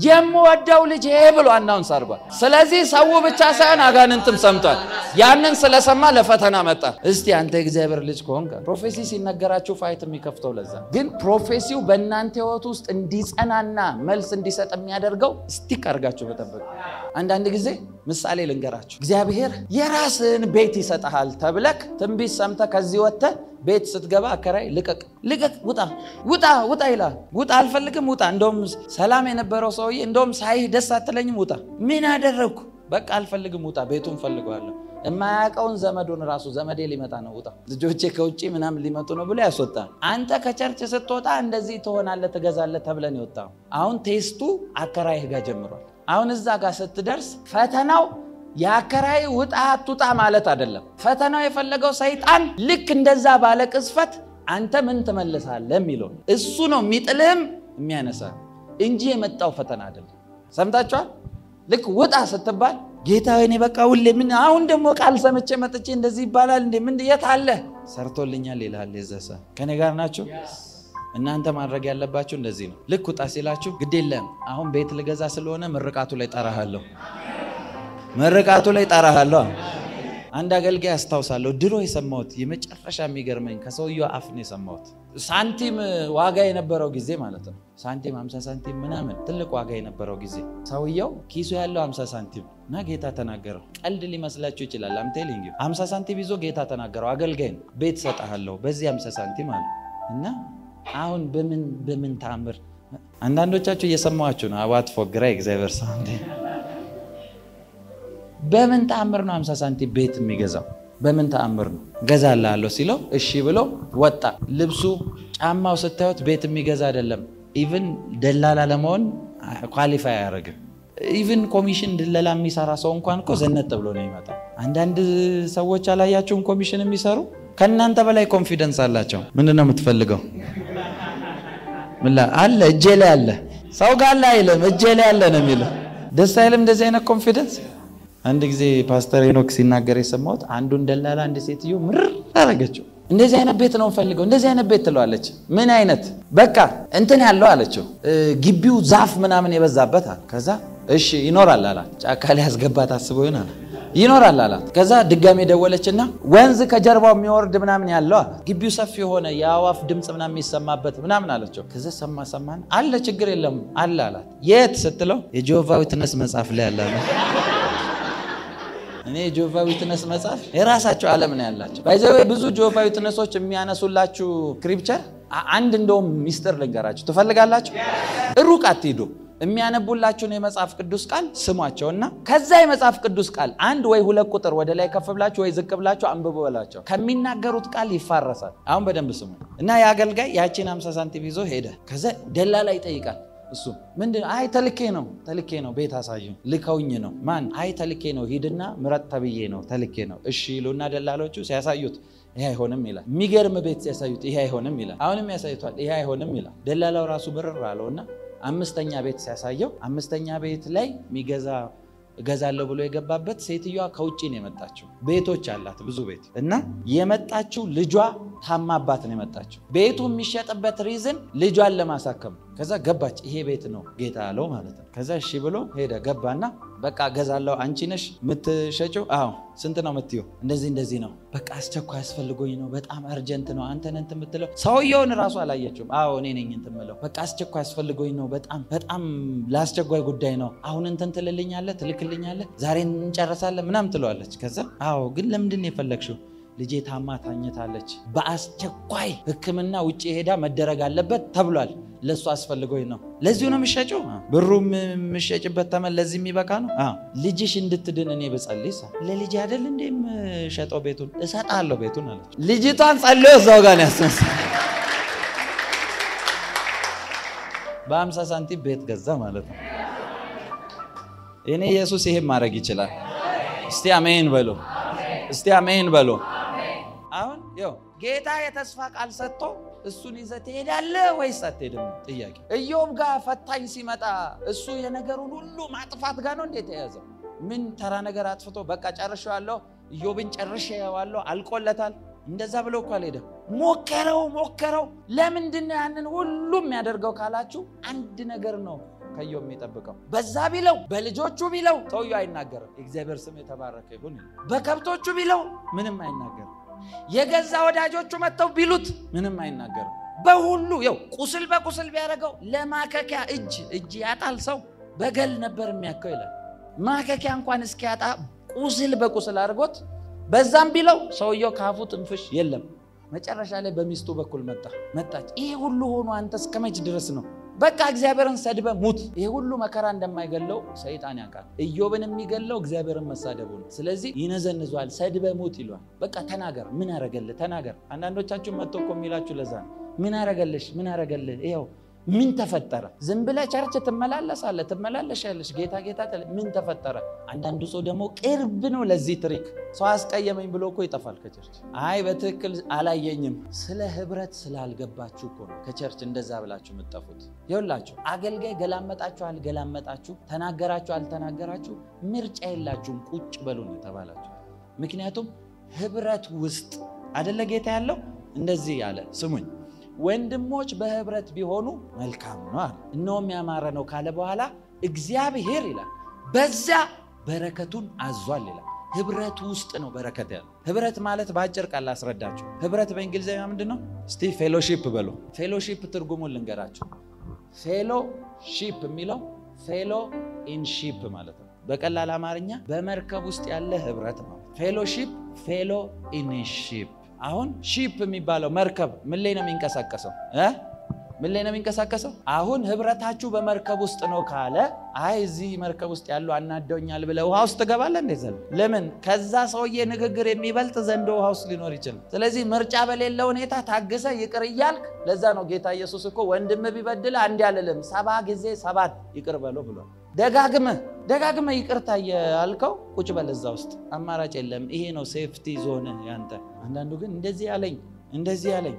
የምወደው ልጅ ይሄ ብሎ አናውንስ አድርጓል። ስለዚህ ሰው ብቻ ሳይሆን አጋንንትም ሰምቷል። ያንን ስለሰማ ለፈተና መጣ። እስቲ አንተ የእግዚአብሔር ልጅ ከሆንክ ፕሮፌሲ ሲነገራችሁ ፋይት የሚከፍተው ለዛ ግን ፕሮፌሲው በእናንተ ህይወት ውስጥ እንዲጸናና መልስ እንዲሰጥ የሚያደርገው ስቲክ አድርጋችሁ መጠበቅ። አንዳንድ ጊዜ ምሳሌ ልንገራችሁ። እግዚአብሔር የራስን ቤት ይሰጣል ተብለክ ትንቢት ሰምተህ ከዚህ ወጥተህ ቤት ስትገባ አከራይ ልቀቅ ውጣ ይላል። ውጣ አልፈልግም ውጣ። እንደውም ሰላም የነበረው ሰውዬ እንደውም ሳይህ ደስ አትለኝም ውጣ። ምን አደረኩ? በቃ አልፈልግም ውጣ። ቤቱን ፈልገዋለሁ። የማያውቀውን ዘመዱን ራሱ ዘመዴ ሊመጣ ነው ውጣ፣ ልጆቼ ከውጪ ምናምን ሊመጡ ነው ብሎ ያስወጣል። አንተ ከቸርች ስትወጣ እንደዚህ ትሆናለህ ትገዛለህ ተብለን ይወጣው። አሁን ቴስቱ አከራይህ ጋር ጀምሯል። አሁን እዛ ጋር ስትደርስ ፈተናው ያከራይ ውጣ አትውጣ ማለት አይደለም። ፈተናው የፈለገው ሰይጣን ልክ እንደዛ ባለ ቅስፈት አንተ ምን ትመልሳለህ የሚለው እሱ ነው የሚጥልህም የሚያነሳ እንጂ የመጣው ፈተና አይደለም። ሰምታችኋል? ልክ ውጣ ስትባል ጌታ እኔ በቃ ሁሌ ምን አሁን ደግሞ ቃል ሰምቼ መጥቼ እንደዚህ ይባላል እንዴ ምን የት አለ ሰርቶልኛል ይላል የዘሰ ከኔ ጋር ናችሁ። እናንተ ማድረግ ያለባችሁ እንደዚህ ነው። ልክ ውጣ ሲላችሁ ግድ የለም አሁን ቤት ልገዛ ስለሆነ ምርቃቱ ላይ ጠራሃለሁ አንድ አገልጋይ አስታውሳለሁ ድሮ የሰማሁት የመጨረሻ የሚገርመኝ ከሰውየው አፍ ነው የሰማሁት። ሳንቲም ዋጋ የነበረው ጊዜ ማለት ነው። ሳንቲም 50 ሳንቲም ምናምን ትልቅ ዋጋ የነበረው ጊዜ ሰውየው ኪሱ ያለው 50 ሳንቲም እና ጌታ ተናገረው። ቀልድ ሊመስላችሁ ይችላል። አም ቴሊንግ ዩ 50 ሳንቲም ይዞ ጌታ ተናገረው። አገልጋይ ቤት ሰጣለሁ በዚህ 50 ሳንቲም አለ እና አሁን በምን ታምር አንዳንዶቻችሁ እየሰማችሁ ነው። አባት ፎግራ እግዚአብሔር ሳንዴ በምን ታምር ነው 50 ሳንቲም ቤት የሚገዛው? በምን ታምር ነው? ገዛላለሁ ሲለው እሺ ብሎ ወጣ። ልብሱ ጫማው ስታዩት ቤት የሚገዛ አይደለም። ኢቭን ደላላ ለመሆን ኳሊፋይ አያደርግም። ኢቭን ኮሚሽን ደላላ የሚሰራ ሰው እንኳን እኮ ዘነጥ ብሎ ነው የሚመጣው። አንዳንድ ሰዎች አላያችሁም ኮሚሽን የሚሰሩ ከናንተ በላይ ኮንፊደንስ አላቸው። ምንድነው የምትፈልገው? አለ እጄ ላይ አለ። ሰው ጋር ላይ አይልም እጄ ላይ አለ ነው የሚለው። ደስ አይልም እንደዚህ አይነት ኮንፊደንስ። አንድ ጊዜ ፓስተር ሄኖክ ሲናገር የሰማሁት አንዱን ደላላ አንድ ሴትዮ ምርር አረጋቸው። እንደዚህ አይነት ቤት ነው ፈልገው እንደዚህ አይነት ቤት ትለዋለች። ምን አይነት በቃ እንትን ያለው አለችው። ግቢው ዛፍ ምናምን የበዛበት አለ። ከዛ እሺ ይኖራል አላት። ጫካ ላይ ያስገባት አስቦ ይሆናል ይኖራል አላት። ከዛ ድጋሜ ደወለችና ወንዝ ከጀርባው የሚወርድ ምናምን ያለው አለ። ግቢው ሰፊ ሆነ የአዋፍ ድምጽ ምናምን የሚሰማበት ምናምን አለችው። ከዛ ሰማን አለ ችግር የለም አለ አላት። የት ስትለው የጆቫ ዊትነስ መጽሐፍ ላይ አለ። እኔ ጆቫ ዊትነስ መጽሐፍ የራሳቸው ዓለም ነው ያላቸው። ባይዘው ብዙ ጆቫ ዊትነሶች የሚያነሱላችሁ ስክሪፕቸር አንድ እንደውም ሚስጥር ልንገራችሁ ትፈልጋላችሁ? ሩቅ አትሄዱ። የሚያነቡላችሁ ነው የመጽሐፍ ቅዱስ ቃል ስሟቸውና ከዛ የመጽሐፍ ቅዱስ ቃል አንድ ወይ ሁለት ቁጥር ወደ ላይ ከፍ ብላችሁ ወይ ዝቅ ብላችሁ አንብቡ በላቸው። ከሚናገሩት ቃል ይፋረሳል። አሁን በደንብ ስሙ። እና ያገልጋይ ያቺን 50 ሳንቲም ይዞ ሄደ። ከዛ ደላላ ይጠይቃል። እሱ ምንድነው? አይ ተልኬ ነው ቤት አሳዩኝ ልከውኝ ነው። ማን? አይ ተልኬ ነው ሂድና ምረጥ ተብዬ ነው ተልኬ ነው። እሺ ይሉና ደላሎቹ ሲያሳዩት ይሄ አይሆንም ይላል። የሚገርም ቤት ሲያሳዩት ይሄ አይሆንም ይላል። አሁንም ያሳዩታል ይሄ አይሆንም ይላል። ደላላው ራሱ ብርር አለውና አምስተኛ ቤት ሲያሳየው አምስተኛ ቤት ላይ እገዛለሁ ብሎ የገባበት ሴትዮዋ ከውጪ ነው የመጣችው። ቤቶች አላት ብዙ ቤት እና የመጣችው ልጇ ታማባት ነው የመጣችው። ቤቱ የሚሸጥበት ሪዝን ልጇን ለማሳከም። ከዛ ገባች። ይሄ ቤት ነው ጌታ አለው ማለት ነው። ከዛ እሺ ብሎ ሄደ ገባና በቃ ገዛለሁ አንቺ ነሽ የምትሸጪው? አዎ። ስንት ነው የምትዩ? እንደዚህ ነው። በቃ አስቸኳይ አስፈልጎኝ ነው በጣም አርጀንት ነው። አንተ ነህ እንትን የምትለው። ሰውየውን ራሱ አላየችውም። አዎ እኔ ነኝ እንትን የምለው። በቃ አስቸኳይ አስፈልጎኝ ነው በጣም ለአስቸኳይ ጉዳይ ነው። አሁን እንትን ትልልኛለህ ትልክልኛለህ ዛሬ እንጨርሳለን ምናምን ትለዋለች። ከዛ አዎ ግን ለምንድን ነው የፈለግሽው? ልጄ ታማ ታኝታለች በአስቸኳይ ሕክምና ውጪ ሄዳ መደረግ አለበት ተብሏል። ለሱ አስፈልጎኝ ነው። ለዚሁ ነው የምትሸጪው? ብሩም የምትሸጪበት ተመን ለዚህ የሚበቃ ነው። ልጅሽ እንድትድን እኔ በጸልይስ ለልጅ አይደል እንዴም ሸጠው ቤቱን እሰጣለሁ ቤቱን አለች። ልጅቷን ጸልዮ እዛው ጋር ያስነሳ በ50 ሳንቲም ቤት ገዛ ማለት ነው። እኔ ኢየሱስ ይሄን ማድረግ ይችላል። እስቲ አሜን በሉ። እስቲ አሜን በሉ። አሁን ጌታ የተስፋ ቃል ሰጥቶ እሱን ይዘህ ትሄዳለህ ወይስ አትሄድም? ጥያቄ። ኢዮብ ጋር ፈታኝ ሲመጣ እሱ የነገሩን ሁሉ ማጥፋት ጋር ነው እንዴ ተያዘው? ምን ተራ ነገር አጥፍቶ በቃ ጨርሼዋለሁ ኢዮብን ጨርሼዋለሁ አልቆለታል እንደዛ ብሎ እኮ አልሄደም። ሞከረው። ለምንድን ነው ያንን ሁሉ የሚያደርገው ካላችሁ አንድ ነገር ነው ከኢዮብ የሚጠብቀው። በዛ ቢለው በልጆቹ ቢለው ሰውየው አይናገርም። እግዚአብሔር ስም የተባረከ ይሁን። በከብቶቹ ቢለው ምንም አይናገርም። የገዛ ወዳጆቹ መተው ቢሉት ምንም አይናገርም። በሁሉ ይው ቁስል በቁስል ቢያደርገው ለማከኪያ እጅ ያጣል ሰው በገል ነበር የሚያከው ይላል። ማከኪያ እንኳን እስኪያጣ ቁስል በቁስል አድርጎት በዛም ቢለው ሰውየው ካፉ ትንፍሽ የለም። መጨረሻ ላይ በሚስቱ በኩል መጣች። ይሄ ሁሉ ሆኖ አንተ እስከመች ድረስ ነው? በቃ እግዚአብሔርን ሰድበ ሙት። ይሄ ሁሉ መከራ እንደማይገለው ሰይጣን ያውቃል። ኢዮብን የሚገለው እግዚአብሔርን መሳደቡ ነው። ስለዚህ ይነዘንዟል። ሰድበ ሙት ይሏል። በቃ ተናገር፣ ምን አረገልህ ተናገር። አንዳንዶቻችሁ መጥቶ እኮ የሚላችሁ ለዛ ነው። ምን አረገልህ ይሄው ምን ተፈጠረ? ዝም ብለህ ቸርች ትመላለሻለሽ ጌታ ምን ተፈጠረ? አንዳንዱ ሰው ደግሞ ቅርብ ነው ለዚህ ትሪክ። ሰው አስቀየመኝ ብሎ እኮ ይጠፋል ከቸርች። አይ በትክክል አላየኝም። ስለ ህብረት ስላልገባችሁ እኮ ነው ከቸርች እንደዛ ብላችሁ የምትጠፉት። ይኸውላችሁ አገልጋይ ገላመጣችሁ ተናገራችሁ አልተናገራችሁ ምርጫ የላችሁም። ቁጭ በሉ ነው የተባላችሁ። ምክንያቱም ህብረት ውስጥ አይደለ ጌታ ያለው። እንደዚህ ያለ ስሙኝ፣ ወንድሞች በህብረት ቢሆኑ መልካም ነው አለ። እነሆም ያማረ ነው ካለ በኋላ እግዚአብሔር ይላል በዛ በረከቱን አዟል ይላል። ህብረት ውስጥ ነው በረከት ያለው። ህብረት ማለት ባጭር ቃል አስረዳችሁ። ህብረት በእንግሊዘኛ ምንድነው? እስቲ ፌሎሺፕ በሉ። ፌሎሺፕ ትርጉሙን ልንገራችሁ። ፌሎሺፕ የሚለው ፌሎ ኢን ሺፕ ማለት ነው። በቀላል አማርኛ በመርከብ ውስጥ ያለ ህብረት ነው። ፌሎሺፕ ፌሎ ኢን ሺፕ። አሁን ሺፕ የሚባለው መርከብ ምን ላይ ነው የሚንቀሳቀሰው? አሁን ህብረታችሁ በመርከብ ውስጥ ነው ካለ አይ እዚህ መርከብ ውስጥ ያሉ አናደውኛል ብለ ውሃ ውስጥ ተገባለ እንዴ? ለምን? ከዛ ሰውዬ ንግግር የሚበልጥ ዘንዶ ውሃ ውስጥ ሊኖር ይችላል። ስለዚህ ምርጫ በሌለው ሁኔታ ታግሰ ይቅር እያልክ። ለዛ ነው ጌታ ኢየሱስ እኮ ወንድም ቢበድል አንድ ያለለም 7 ጊዜ 7 ይቅር በለው ብሏል። ደጋግመ ይቅርታ ያልከው ቁጭ በል እዛ ውስጥ አማራጭ የለም። ይሄ ነው ሴፍቲ ዞን ያንተ። አንዳንዱ ግን እንደዚህ ያለኝ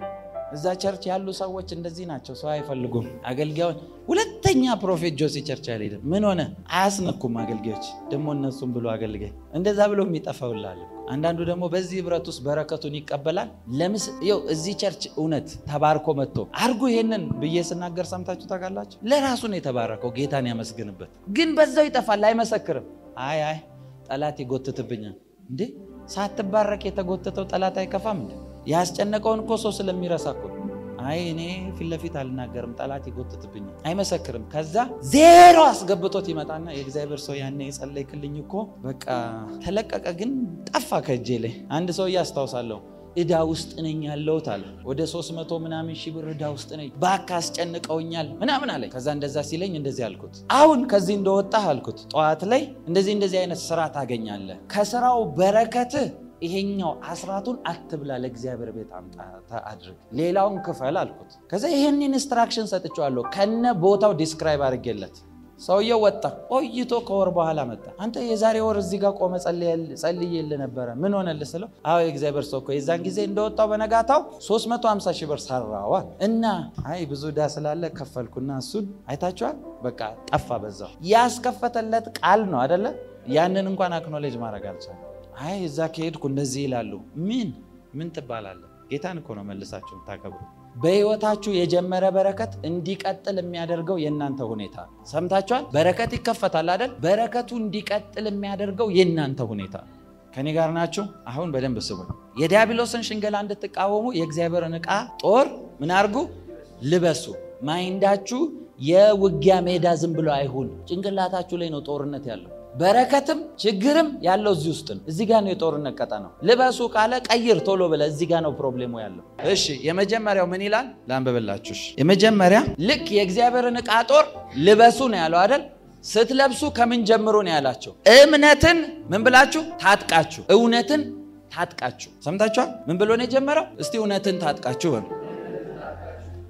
እዛ ቸርች ያሉ ሰዎች እንደዚህ ናቸው። ሰው አይፈልጉም አገልጋዩን። ሁለተኛ ፕሮፌት ጆሲ ቸርች አልሄድም። ምን ሆነ? አያስነኩም አገልጋዮች። ደግሞ እነሱም ብሎ አገልጋይ እንደዛ ብሎ የሚጠፋውላል። አንዳንዱ ደግሞ በዚህ ህብረት ውስጥ በረከቱን ይቀበላል። ይኸው እዚህ ቸርች እውነት ተባርኮ መጥቶ አርጉ ይሄንን ብዬ ስናገር ሰምታችሁ ታውቃላችሁ። ለራሱ ነው የተባረከው፣ ጌታን ያመስግንበት። ግን በዛው ይጠፋል፣ አይመሰክርም። አይ ጠላት ይጎትትብኛል እንዴ? ሳትባረክ የተጎተተው ጠላት አይከፋም እንዴ? ያስጨነቀውን እኮ ሰው ስለሚረሳ እኮ አይ እኔ ፊት ለፊት አልናገርም ጠላት ይጎትትብኛል፣ አይመሰክርም። ከዛ ዜሮ አስገብቶት ይመጣና የእግዚአብሔር ሰው ያኔ የጸለይክልኝ እኮ በቃ ተለቀቀ፣ ግን ጠፋ ከእጄ ላይ። አንድ ሰው ያስታውሳለሁ እዳ ውስጥ ነኝ ያለሁት አለ። ወደ 300 ምናምን ሺህ ብር እዳ ውስጥ ነኝ፣ ባካ አስጨንቀውኛል ምናምን አለኝ። ከዛ እንደዛ ሲለኝ እንደዚህ አልኩት፣ አሁን ከዚህ እንደወጣህ አልኩት ጠዋት ላይ እንደዚህ አይነት ስራ ታገኛለህ። ከስራው በረከትህ ይሄኛው አስራቱን አትብላ፣ ለእግዚአብሔር ቤት አምጣ አድርግ፣ ሌላውን ክፈል አልኩት። ከዛ ይሄን ኢንስትራክሽን ሰጥቼዋለሁ ከነ ቦታው ዲስክራይብ አድርጌለት። ሰውየው ወጣ። ቆይቶ ከወር በኋላ መጣ። አንተ የዛሬ ወር እዚህ ጋር ቆመ ጸልዬልህ ነበረ ምን ሆነልህ ስለው አዎ የእግዚአብሔር ሰው እኮ የዛን ጊዜ እንደወጣው በነጋታው 350 ሺህ ብር ሰራዋል እና አይ ብዙ ዳ ስላለ ከፈልኩና እሱን አይታችኋል በቃ ጠፋ። በዛው ያስከፈተለት ቃል ነው አይደለ? ያንን እንኳን አክኖሌጅ ማድረግ አልቻለም። አይ እዛ ከሄድኩ እንደዚህ ይላሉ። ምን ትባላለህ? ጌታን እኮ ነው መልሳችሁ ታከብሩ። በህይወታችሁ የጀመረ በረከት እንዲቀጥል የሚያደርገው የናንተ ሁኔታ። ሰምታችኋል? በረከት ይከፈታል አይደል? በረከቱ እንዲቀጥል የሚያደርገው የናንተ ሁኔታ። ከኔ ጋር ናችሁ? አሁን በደንብ ስሙኝ። የዲያብሎስን ሽንገላ እንድትቃወሙ የእግዚአብሔርን ዕቃ ጦር ምን አርጉ? ልበሱ። ማይንዳችሁ የውጊያ ሜዳ ዝም ብሎ አይሁን። ጭንቅላታችሁ ላይ ነው ጦርነት ያለው። በረከትም ችግርም ያለው እዚህ ውስጥ ነው። እዚህ ጋር ነው የጦርነት ቀጠናው። ልበሱ ካለ ቀይር ቶሎ ብለ እዚህ ጋር ነው ፕሮብሌሙ ያለው። እሺ የመጀመሪያው ምን ይላል ላንብብላችሁ። የመጀመሪያ ልክ የእግዚአብሔርን ዕቃ ጦር ልበሱ ነው ያለው አይደል? ስትለብሱ ከምን ጀምሮ ነው ያላችሁ? እምነትን ምን ብላችሁ ታጥቃችሁ። እውነትን ታጥቃችሁ። ሰምታችኋል? ምን ብሎ ነው የጀመረው? እስቲ እውነትን ታጥቃችሁ በሉ።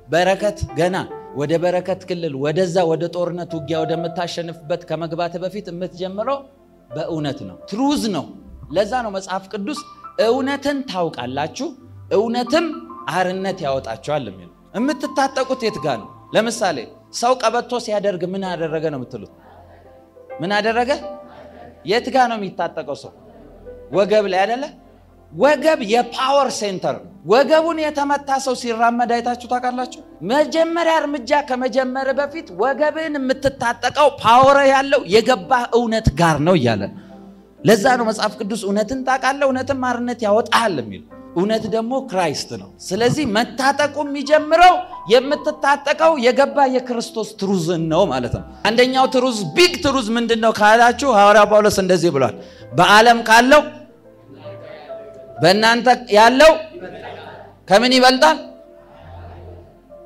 በረከት ገና ወደ በረከት ክልል ወደዛ ወደ ጦርነት ውጊያ ወደምታሸንፍበት ከመግባት በፊት የምትጀምረው በእውነት ነው። ትሩዝ ነው። ለዛ ነው መጽሐፍ ቅዱስ እውነትን ታውቃላችሁ እውነትም አርነት ያወጣቸዋል የሚለው። የምትታጠቁት የት ጋር ነው? ለምሳሌ ሰው ቀበቶ ሲያደርግ ምን አደረገ ነው የምትሉት? ምን አደረገ? የት ጋር ነው የሚታጠቀው ሰው? ወገብ ላይ አይደለ? ወገብ የፓወር ሴንተር ነው። ወገቡን የተመታ ሰው ሲራመድ አይታችሁ ታውቃላችሁ? መጀመሪያ እርምጃ ከመጀመር በፊት ወገብን የምትታጠቀው ፓወር ያለው የገባህ እውነት ጋር ነው እያለ። ለዛ ነው መጽሐፍ ቅዱስ እውነትን ታውቃለህ እውነትም አርነት ያወጣል የሚለው። እውነት ደግሞ ክራይስት ነው። ስለዚህ መታጠቁ የሚጀምረው የምትታጠቀው የገባ የክርስቶስ ትሩዝን ነው ማለት ነው። አንደኛው ትሩዝ ቢግ ትሩዝ ምንድነው ካላችሁ ሐዋርያው ጳውሎስ እንደዚህ ብሏል፣ በዓለም ካለው በእናንተ ያለው ከምን ይበልጣል?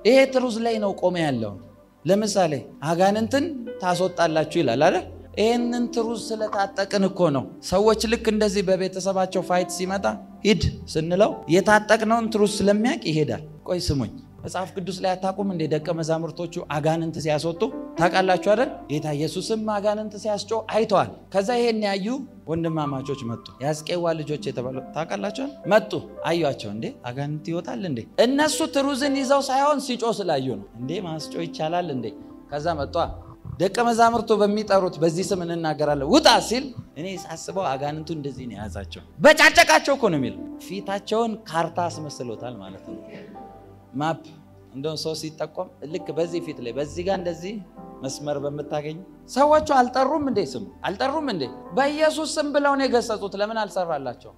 ይሄ ትሩዝ ላይ ነው ቆመ ያለው። ለምሳሌ አጋንንትን ታስወጣላችሁ ይላል አይደል? ይሄንን ትሩዝ ስለታጠቅን እኮ ነው ሰዎች ልክ እንደዚህ በቤተሰባቸው ፋይት ሲመጣ ሂድ ስንለው የታጠቅነውን ትሩዝ ስለሚያውቅ ይሄዳል። ቆይ ስሙኝ፣ መጽሐፍ ቅዱስ ላይ አታውቁም እንደ ደቀ መዛሙርቶቹ አጋንንት ሲያስወጡ ታውቃላችሁ አይደል? ጌታ ኢየሱስም አጋንንት ሲያስጮህ አይተዋል። ከዛ ይሄን ያዩ ወንድማማቾች መጡ። ያስቄዋ ልጆች የተባለው ታውቃላችሁ? መጡ አዩአቸው። እንዴ አጋንንት ይወጣል እንዴ? እነሱ ትሩዝን ይዘው ሳይሆን ሲጮህ ስላዩ ነው። እንዴ ማስጮህ ይቻላል እንዴ? ከዛ መጣ ደቀ መዛሙርቱ በሚጠሩት በዚህ ስም እንናገራለን ውጣ ሲል እኔ ሳስበው አጋንንቱ እንደዚህ ነው ያዛቸው። በጫጨቃቸው እኮ ነው የሚለው። ፊታቸውን ካርታ አስመስሎታል ማለት ነው። ማፕ እንደው ሰው ሲጠቆም ልክ በዚህ ፊት ላይ በዚህ ጋር እንደዚህ መስመር በመታገኝ ሰዎቹ አልጠሩም እንዴ? ስም አልጠሩም እንዴ? በኢየሱስ ስም ብለው ነው የገሰጹት። ለምን አልሰራላቸው?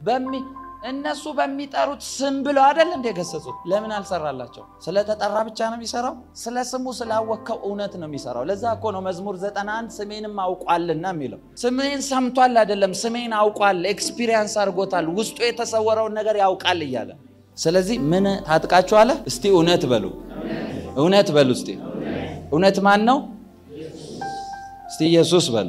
እነሱ በሚጠሩት ስም ብለው አይደል እንደ ገሰጹት? ለምን አልሰራላቸው? ስለተጠራ ብቻ ነው የሚሰራው። ስለ ስሙ ስላወቀው እውነት ነው የሚሰራው። ለዛ እኮ ነው መዝሙር 91 ስሜንም አውቋልና የሚለው። ስሜን ሰምቷል አይደለም፣ ስሜን አውቋል፣ ኤክስፒሪየንስ አድርጎታል፣ ውስጡ የተሰወረውን ነገር ያውቃል እያለ። ስለዚህ ምን ታጥቃችሁ አለ? እስቲ እውነት በሉ፣ እውነት በሉ። እስቲ እውነት ማን ነው? እስቲ ኢየሱስ በሉ።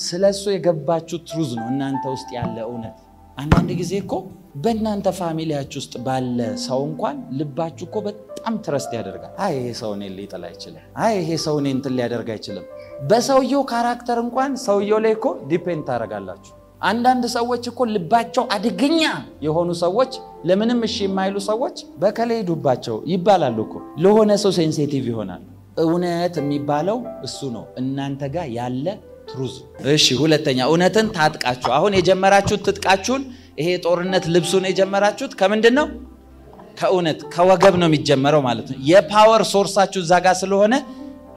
ስለሱ የገባችሁ ትሩዝ ነው እናንተ ውስጥ ያለ እውነት። አንዳንድ ጊዜ እኮ በእናንተ ፋሚሊያችሁ ውስጥ ባለ ሰው እንኳን ልባችሁ እኮ በጣም ትረስት ያደርጋል። አይ ይሄ ሰው እኔን ሊጥል አይችልም፣ አይ ይሄ ሰው እኔን እንትን ሊያደርግ አይችልም። በሰውየው ካራክተር እንኳን ሰውየው ላይ እኮ ዲፔንድ ታደርጋላችሁ። አንዳንድ ሰዎች እኮ ልባቸው አደገኛ የሆኑ ሰዎች፣ ለምንም እሺ የማይሉ ሰዎች በከለ ሄዱባቸው ይባላሉ እኮ። ለሆነ ሰው ሴንሲቲቭ ይሆናል። እውነት የሚባለው እሱ ነው እናንተ ጋር ያለ ትሩዝ። እሺ ሁለተኛ እውነትን ታጥቃችሁ። አሁን የጀመራችሁት ትጥቃችሁን ይሄ ጦርነት ልብሱን የጀመራችሁት ከምንድን ነው? ከእውነት ከወገብ ነው የሚጀመረው ማለት ነው። የፓወር ሶርሳችሁ እዛ ጋር ስለሆነ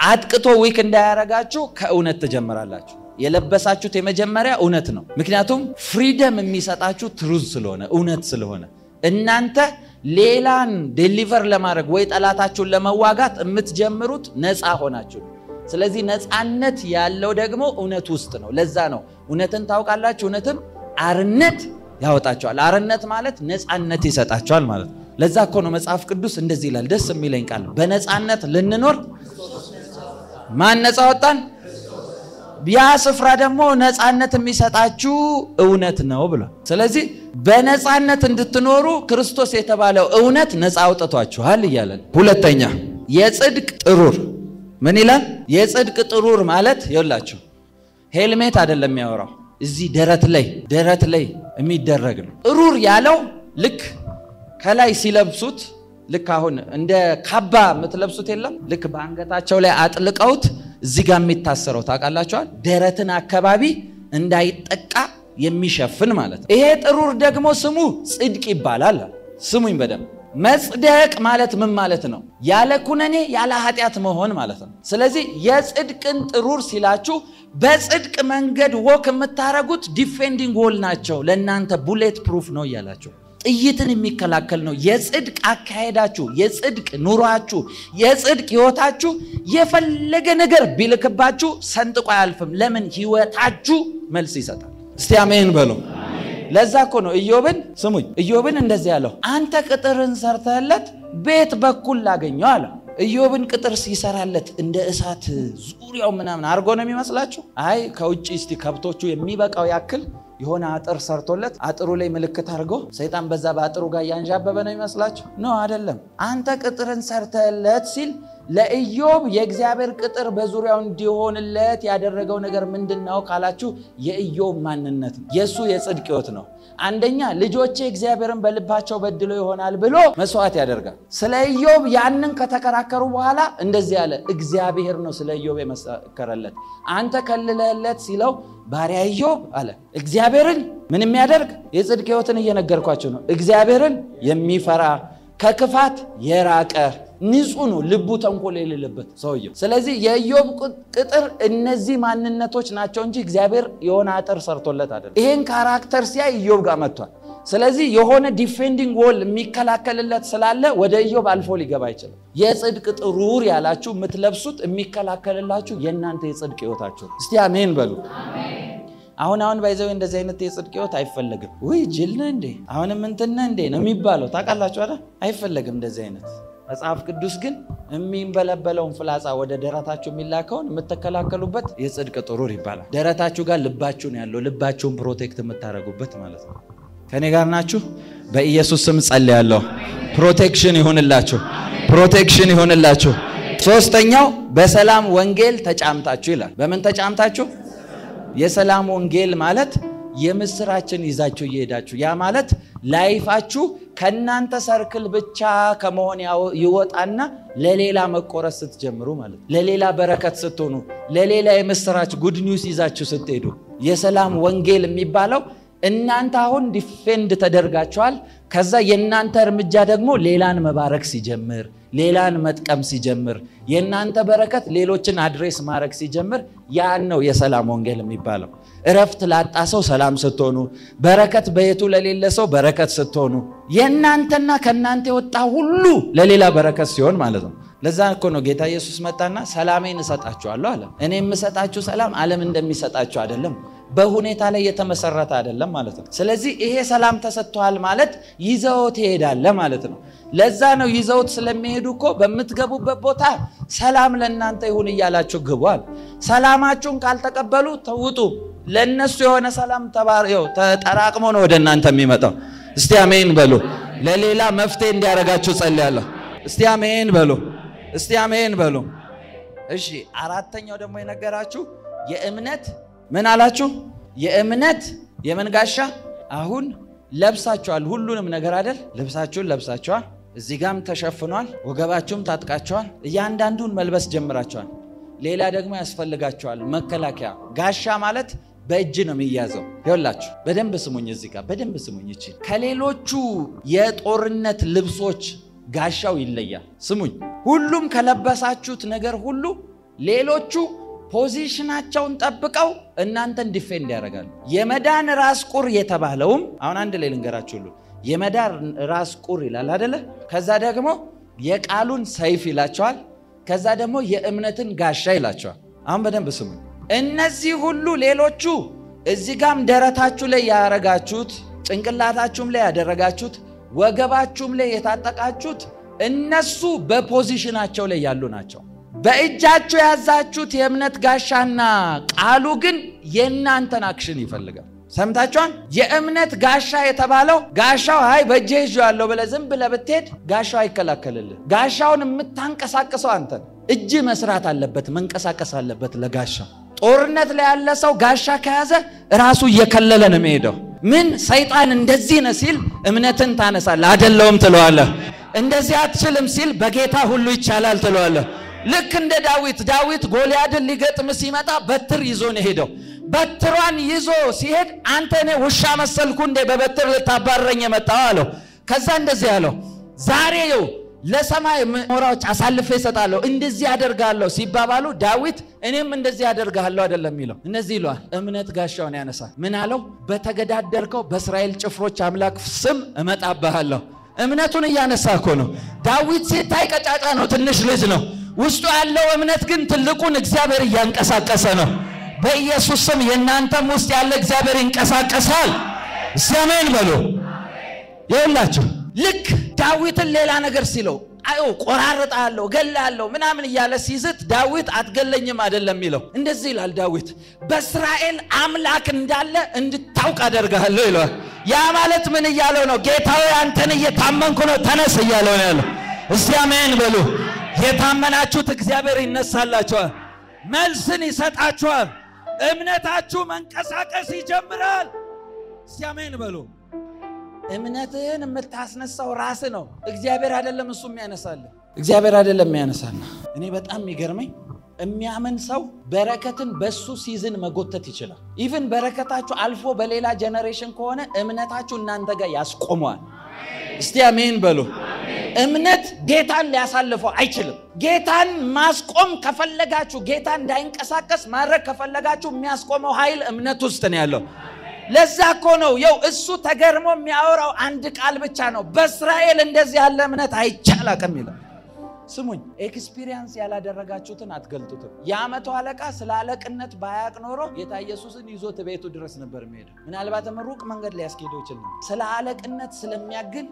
አጥቅቶ ዊክ እንዳያረጋችሁ ከእውነት ትጀምራላችሁ። የለበሳችሁት የመጀመሪያ እውነት ነው። ምክንያቱም ፍሪደም የሚሰጣችሁ ትሩዝ ስለሆነ እውነት ስለሆነ እናንተ ሌላን ዴሊቨር ለማድረግ ወይ ጠላታችሁን ለመዋጋት የምትጀምሩት ነፃ ሆናችሁ። ስለዚህ ነፃነት ያለው ደግሞ እውነት ውስጥ ነው። ለዛ ነው እውነትን ታውቃላችሁ እውነትም አርነት ያወጣችኋል። አርነት ማለት ነፃነት ይሰጣችኋል ማለት ነው። ለዛ እኮ ነው መጽሐፍ ቅዱስ እንደዚህ ይላል፣ ደስ የሚለኝ ቃል፣ በነፃነት ልንኖር ማን ነፃ ወጣን? ያ ስፍራ ደግሞ ነፃነት የሚሰጣችሁ እውነት ነው ብሏል። ስለዚህ በነፃነት እንድትኖሩ ክርስቶስ የተባለው እውነት ነፃ አውጥቷችኋል እያለን። ሁለተኛ የጽድቅ ጥሩር ምን ይላል? የጽድቅ ጥሩር ማለት ይኸውላችሁ ሄልሜት አይደለም የሚያወራው፣ እዚህ ደረት ላይ የሚደረግ ነው። ጥሩር ያለው ልክ ከላይ ሲለብሱት ልክ አሁን እንደ ካባ የምትለብሱት የለም፣ ልክ በአንገታቸው ላይ አጥልቀውት እዚህ ጋር የሚታሰረው ታውቃላችኋል፣ ደረትን አካባቢ እንዳይጠቃ የሚሸፍን ማለት ነው። ይሄ ጥሩር ደግሞ ስሙ ጽድቅ ይባላል። ስሙኝ በደንብ። መጽደቅ ማለት ምን ማለት ነው? ያለ ኩነኔ ያለ ኃጢአት መሆን ማለት ነው። ስለዚህ የጽድቅን ጥሩር ሲላችሁ በጽድቅ መንገድ ወክ የምታረጉት ዲፌንዲንግ ዎል ናቸው፣ ለእናንተ ቡሌት ፕሩፍ ነው እያላችሁ ጥይትን የሚከላከል ነው። የጽድቅ አካሄዳችሁ፣ የጽድቅ ኑሯችሁ፣ የጽድቅ ህይወታችሁ የፈለገ ነገር ቢልክባችሁ ሰንጥቆ አያልፍም። ለምን? ህይወታችሁ መልስ ይሰጣል። እስቲ አሜን በሉ። ለዛ እኮ ነው ኢዮብን ስሙኝ፣ ኢዮብን እንደዚህ ያለው አንተ ቅጥርን ሰርተለት ቤት በኩል ላገኘው አለ። ኢዮብን ቅጥር ሲሰራለት እንደ እሳት ዙሪያው ምናምን አርጎ ነው የሚመስላችሁ? አይ ከውጪ እስቲ ከብቶቹ የሚበቃው ያክል የሆነ አጥር ሰርቶለት አጥሩ ላይ ምልክት አድርጎ ሰይጣን በዛ በአጥሩ ጋር ያንዣበበ ነው ይመስላችሁ? ነው አይደለም። አንተ ቅጥርን ሰርተለት ሲል ለኢዮብ የእግዚአብሔር ቅጥር በዙሪያው እንዲሆንለት ያደረገው ነገር ምንድነው ካላችሁ የኢዮብ ማንነት ነው። የሱ የጽድቅ ሕይወት ነው። አንደኛ ልጆቼ እግዚአብሔርን በልባቸው በድሎ ይሆናል ብሎ መስዋዕት ያደርጋል። ስለ ኢዮብ ያንን ከተከራከሩ በኋላ እንደዚህ ያለ እግዚአብሔር ነው ስለ ኢዮብ የመሰከረለት። አንተ ከልለለት ሲለው ባሪያ ኢዮብ አለ እግዚአብሔርን ምን የሚያደርግ የጽድቅ ሕይወትን እየነገርኳችሁ ነው። እግዚአብሔርን የሚፈራ ከክፋት የራቀ ንጹህ ነው፣ ልቡ ተንኮል የሌለበት ሰውየው። ስለዚህ የኢዮብ ቅጥር እነዚህ ማንነቶች ናቸው እንጂ እግዚአብሔር የሆነ አጥር ሰርቶለት አይደለም። ይሄን ካራክተር ሲያይ ኢዮብ ጋር መጥቷል። ስለዚህ የሆነ ዲፌንዲንግ ዎል የሚከላከልለት ስላለ ወደ ኢዮብ አልፎ ሊገባ አይችልም። የጽድቅ ጥሩር ያላችሁ የምትለብሱት የሚከላከልላችሁ የእናንተ የጽድቅ ሕይወታችሁ። እስቲ አሜን በሉ። አሁን ባይዘው እንደዚህ አይነት የጽድቅ ሕይወት አይፈልግም። ወይ ጅልነ እንዴ አሁንም እንተነ እንዴ ነው የሚባለው ታውቃላችሁ አይደል? አይፈልግም እንደዚህ አይነት። መጽሐፍ ቅዱስ ግን የሚንበለበለውን ፍላጻ ወደ ደረታችሁ የሚላከውን የምትከላከሉበት የጽድቅ ጥሩር ይባላል። ደረታችሁ ጋር ልባችሁ ነው ያለው። ልባችሁን ፕሮቴክት የምታረጉበት ማለት ነው። ከኔ ጋር ናችሁ? በኢየሱስ ስም ጸልያለሁ። ፕሮቴክሽን ይሁንላችሁ፣ ፕሮቴክሽን ይሁንላችሁ። ሶስተኛው በሰላም ወንጌል ተጫምታችሁ ይላል። በምን ተጫምታችሁ? የሰላም ወንጌል ማለት የምስራችን ይዛችሁ እየሄዳችሁ ያ ማለት ላይፋችሁ ከናንተ ሰርክል ብቻ ከመሆን ይወጣና ለሌላ መቆረስ ስትጀምሩ ማለት ለሌላ በረከት ስትሆኑ ለሌላ የምስራች ጉድ ኒውስ ይዛችሁ ስትሄዱ የሰላም ወንጌል የሚባለው እናንተ አሁን ዲፌንድ ተደርጋችኋል። ከዛ የናንተ እርምጃ ደግሞ ሌላን መባረክ ሲጀምር ሌላን መጥቀም ሲጀምር የናንተ በረከት ሌሎችን አድሬስ ማድረግ ሲጀምር ያን ነው የሰላም ወንጌል የሚባለው። እረፍት ላጣ ሰው ሰላም ስትሆኑ፣ በረከት በየቱ ለሌለ ሰው በረከት ስትሆኑ፣ የናንተና ከናንተ የወጣ ሁሉ ለሌላ በረከት ሲሆን ማለት ነው። ለዛ እኮ ነው ጌታ ኢየሱስ መጣና ሰላሜን እሰጣችኋለሁ አለ። እኔ የምሰጣችሁ ሰላም ዓለም እንደሚሰጣችሁ አይደለም፣ በሁኔታ ላይ የተመሰረተ አይደለም ማለት ነው። ስለዚህ ይሄ ሰላም ተሰጥቷል ማለት ይዘውት ይሄዳል ማለት ነው። ለዛ ነው ይዘውት ስለሚሄዱ እኮ በመትገቡበት ቦታ ሰላም ለእናንተ ይሁን እያላችሁ ግቧል። ሰላማችሁን ካልተቀበሉ ተውጡ። ለነሱ የሆነ ሰላም ተጠራቅሞ ነው ወደ እናንተ የሚመጣው። እስቲ አሜን በሉ። ለሌላ መፍትሄ እንዲያረጋችሁ ጸልያለሁ። እስቲ አሜን በሉ። እስቲ አሜን በሉ። እሺ አራተኛው ደግሞ የነገራችሁ የእምነት ምን አላችሁ? የእምነት የመንጋሻ አሁን ለብሳችኋል። ሁሉንም ነገር አይደል? ልብሳችሁን ለብሳችኋል። እዚህ ጋርም ተሸፍኗል። ወገባችሁም ታጥቃችኋል። እያንዳንዱን መልበስ ጀምራችኋል። ሌላ ደግሞ ያስፈልጋችኋል መከላከያ። ጋሻ ማለት በእጅ ነው የሚያዘው። ይኸውላችሁ በደንብ ስሙኝ፣ እዚህ ጋር በደንብ ስሙኝ። እቺ ከሌሎቹ የጦርነት ልብሶች ጋሻው ይለያል። ስሙኝ፣ ሁሉም ከለበሳችሁት ነገር ሁሉ ሌሎቹ ፖዚሽናቸውን ጠብቀው እናንተን ዲፌንድ ያደርጋሉ። የመዳን ራስ ቁር የተባለውም አሁን አንድ ላይ ልንገራችሁ ሁሉ የመዳን ራስ ቁር ይላል አይደለ? ከዛ ደግሞ የቃሉን ሰይፍ ይላቸዋል። ከዛ ደግሞ የእምነትን ጋሻ ይላቸዋል። አሁን በደንብ ስሙ። እነዚህ ሁሉ ሌሎቹ እዚህ ጋም ደረታችሁ ላይ ያረጋችሁት፣ ጭንቅላታችሁም ላይ ያደረጋችሁት፣ ወገባችሁም ላይ የታጠቃችሁት እነሱ በፖዚሽናቸው ላይ ያሉ ናቸው። በእጃችሁ ያዛችሁት የእምነት ጋሻና ቃሉ ግን የእናንተን አክሽን ይፈልጋል። ሰምታችኋል? የእምነት ጋሻ የተባለው ጋሻው አይ በእጄ ይዤዋለሁ ብለህ ዝም ብለህ ብትሄድ ጋሻው አይከላከልልህ። ጋሻውን የምታንቀሳቅሰው አንተ። እጅ መስራት አለበት፣ መንቀሳቀስ አለበት ለጋሻው። ጦርነት ላይ ያለ ሰው ጋሻ ከያዘ ራሱ እየከለለ ነው የሚሄደው። ምን ሰይጣን እንደዚህ ነው ሲል እምነትን ታነሳለህ፣ አይደለም ትለዋለህ። እንደዚህ አትችልም ሲል በጌታ ሁሉ ይቻላል ትለዋለህ። ልክ እንደ ዳዊት ጎልያድን ሊገጥም ሲመጣ በትር ይዞ ነው ሄደው። በትሯን ይዞ ሲሄድ አንተ እኔ ውሻ መሰልኩ እንደ በበትር ልታባረኝ የመጣው አለው። ከዛ እንደዚህ ያለው ዛሬው ለሰማይ ሞራዎች አሳልፌ እሰጣለሁ እንደዚህ አደርጋለሁ ሲባባሉ ዳዊት እኔም እንደዚህ አደርጋለሁ አይደለም የሚለው እነዚህ ይሏል። እምነት ጋሻውን ያነሳል። ምን አለው? በተገዳደርከው በእስራኤል ጭፍሮች አምላክ ስም እመጣብሃለሁ። እምነቱን እያነሳ እኮ ነው። ዳዊት ሲታይ ቀጫጫ ነው፣ ትንሽ ልጅ ነው። ውስጡ ያለው እምነት ግን ትልቁን እግዚአብሔር እያንቀሳቀሰ ነው። በኢየሱስ ስም የእናንተም ውስጥ ያለ እግዚአብሔር ይንቀሳቀሳል። ዘመን በሉ ይላችሁ። ልክ ዳዊትን ሌላ ነገር ሲለው አዩ ቆራርጣለሁ ገላለሁ ምናምን እያለ ሲዝት ዳዊት አትገለኝም አይደለም የሚለው እንደዚህ ይላል ዳዊት በእስራኤል አምላክ እንዳለ እንድታውቅ አደርጋለሁ ይላል ያ ማለት ምን እያለው ነው ጌታዬ አንተን እየታመንኩ ነው ተነስ እያለው ነው ያለው እስቲ አሜን በሉ የታመናችሁት እግዚአብሔር ይነሳላችኋል መልስን ይሰጣችኋል እምነታችሁ መንቀሳቀስ ይጀምራል እስቲ አሜን በሉ እምነትህን የምታስነሳው ራስ ነው እግዚአብሔር አይደለም እሱ የሚያነሳል እግዚአብሔር አይደለም የሚያነሳና እኔ በጣም የሚገርመኝ የሚያምን ሰው በረከትን በሱ ሲዝን መጎተት ይችላል ኢቭን በረከታችሁ አልፎ በሌላ ጄነሬሽን ከሆነ እምነታችሁ እናንተ ጋር ያስቆመዋል እስቲ አሜን በሉ እምነት ጌታን ሊያሳልፈው አይችልም ጌታን ማስቆም ከፈለጋችሁ ጌታ እንዳይንቀሳቀስ ማድረግ ከፈለጋችሁ የሚያስቆመው ኃይል እምነት ውስጥ ነው ያለው ለዛ እኮ ነው ያው እሱ ተገርሞ የሚያወራው አንድ ቃል ብቻ ነው በእስራኤል እንደዚህ ያለ እምነት አይቻላልም ይላል ስሙኝ ኤክስፒሪየንስ ያላደረጋችሁትን አትገልጡትም ያመቱ አለቃ ስለ አለቅነት ባያቅ ኖሮ ጌታ ኢየሱስን ይዞት ቤቱ ድረስ ነበር የሚሄደው ምናልባትም ሩቅ መንገድ ሊያስኬደው ይችላል ስለ አለቅነት ስለሚያግል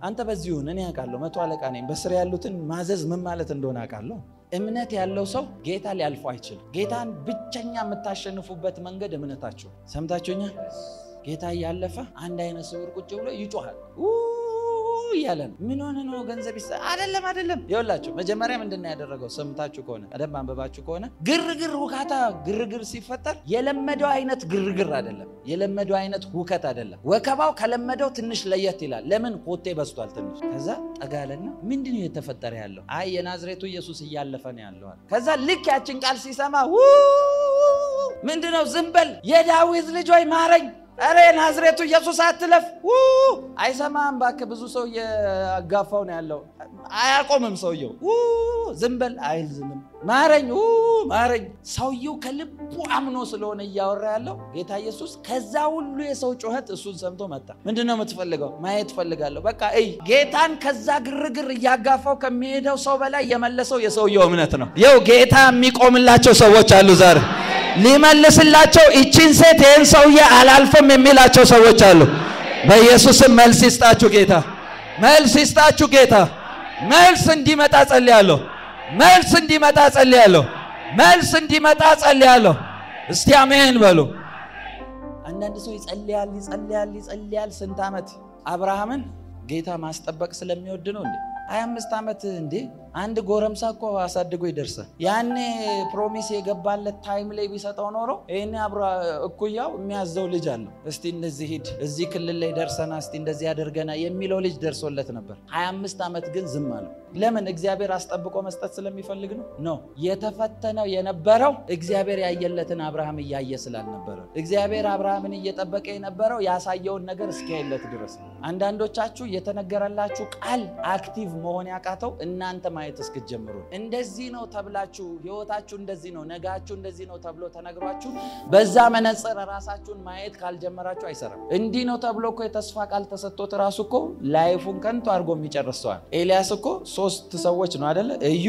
አንተ በዚሁ እኔ ያውቃለሁ መቶ አለቃ ነኝ በስር ያሉትን ማዘዝ ምን ማለት እንደሆነ አውቃለሁ እምነት ያለው ሰው ጌታ ሊያልፈው አይችልም ጌታን ብቸኛ የምታሸንፉበት መንገድ እምነታችሁ ሰምታችሁኛ ጌታ ያለፈ አንድ አይነት ስውር ቁጭ ብሎ ይጮሃል ያለን ምን ሆነ ነው ገንዘብ አይደለም ይወላችሁ መጀመሪያ ምንድነው ያደረገው ሰምታችሁ ከሆነ አደም አንበባችሁ ከሆነ ግርግር ሁካታ ግርግር ሲፈጠር የለመደው አይነት ግርግር አይደለም የለመደው አይነት ሁከት አይደለም ወከባው ከለመደው ትንሽ ለየት ይላል ለምን ኮቴ በስቷል ትንሽ ከዛ ጠጋለና ምንድነው የተፈጠረ ያለው አይ የናዝሬቱ ኢየሱስ እያለፈ ነው ያለው ከዛ ልክ ያችን ቃል ሲሰማ ምንድነው ዝምበል የዳዊት ልጅ ወይ ማረኝ አሬ ናዝሬቱ ኢየሱስ አትለፍ አይሰማም ባከ ብዙ ሰው ያጋፋው ነው ያለው አያቆምም ሰውየው ዝምበል አይልዝም ማረኝ ማረኝ ሰውየው ከልቡ አምኖ ስለሆነ ያወራ ያለው ጌታ ኢየሱስ ከዛ ሁሉ የሰው ጮህት እሱን ሰምቶ መጣ ምንድነው የምትፈልገው ማየት ፈልጋለሁ በቃ ጌታን ከዛ ግርግር ያጋፋው ከሚሄደው ሰው በላይ የመለሰው የሰውየው እምነት ነው ይው ጌታ የሚቆምላቸው ሰዎች አሉ ዛሬ ሊመልስላቸው እቺን ሴት ይሄን ሰውዬ አላልፈም የሚላቸው ሰዎች አሉ በኢየሱስም መልስ ይስጣችሁ ጌታ መልስ ይስጣችሁ ጌታ መልስ እንዲመጣ ጸልያለሁ መልስ እንዲመጣ ጸልያለሁ መልስ እንዲመጣ ጸልያለሁ እስቲ አሜን በሉ አንዳንድ ሰው ይጸልያል ስንት አመት አብርሃምን ጌታ ማስጠበቅ ስለሚወድ ነው እንዴ 25 አመት እንዴ አንድ ጎረምሳ እኮ አሳድጎ ይደርሳል ያኔ ፕሮሚስ የገባለት ታይም ላይ ቢሰጠው ኖሮ እኔ አብራ እኩያው የሚያዘው ልጅ አለ እስቲ እንደዚህ ሂድ እዚህ ክልል ላይ ደርሰና እስቲ እንደዚህ ያደርገና የሚለው ልጅ ደርሶለት ነበር 25 አመት ግን ዝም አለው ለምን እግዚአብሔር አስጠብቆ መስጠት ስለሚፈልግ ነው የተፈተነው የነበረው እግዚአብሔር ያየለትን አብርሃም ያያየ ስላልነበረ እግዚአብሔር አብርሃምን እየጠበቀ የነበረው ያሳየውን ነገር እስኪያይለት ድረስ አንዳንዶቻችሁ የተነገረላችሁ ቃል አክቲቭ መሆን ያቃተው እናንተ ማየት እስክትጀምሩ እንደዚህ ነው ተብላችሁ ህይወታችሁ እንደዚህ ነው ነጋችሁ እንደዚህ ነው ተብሎ ተነግሯችሁ በዛ መነጽር ራሳችሁን ማየት ካልጀመራችሁ አይሰራም እንዲህ ነው ተብሎ እኮ የተስፋ ቃል ተሰጥቶት ራሱ እኮ ላይፉን ከንቱ አድርጎ የሚጨርሰዋል ኤልያስ እኮ 3 ሰዎች ነው አይደል እዩ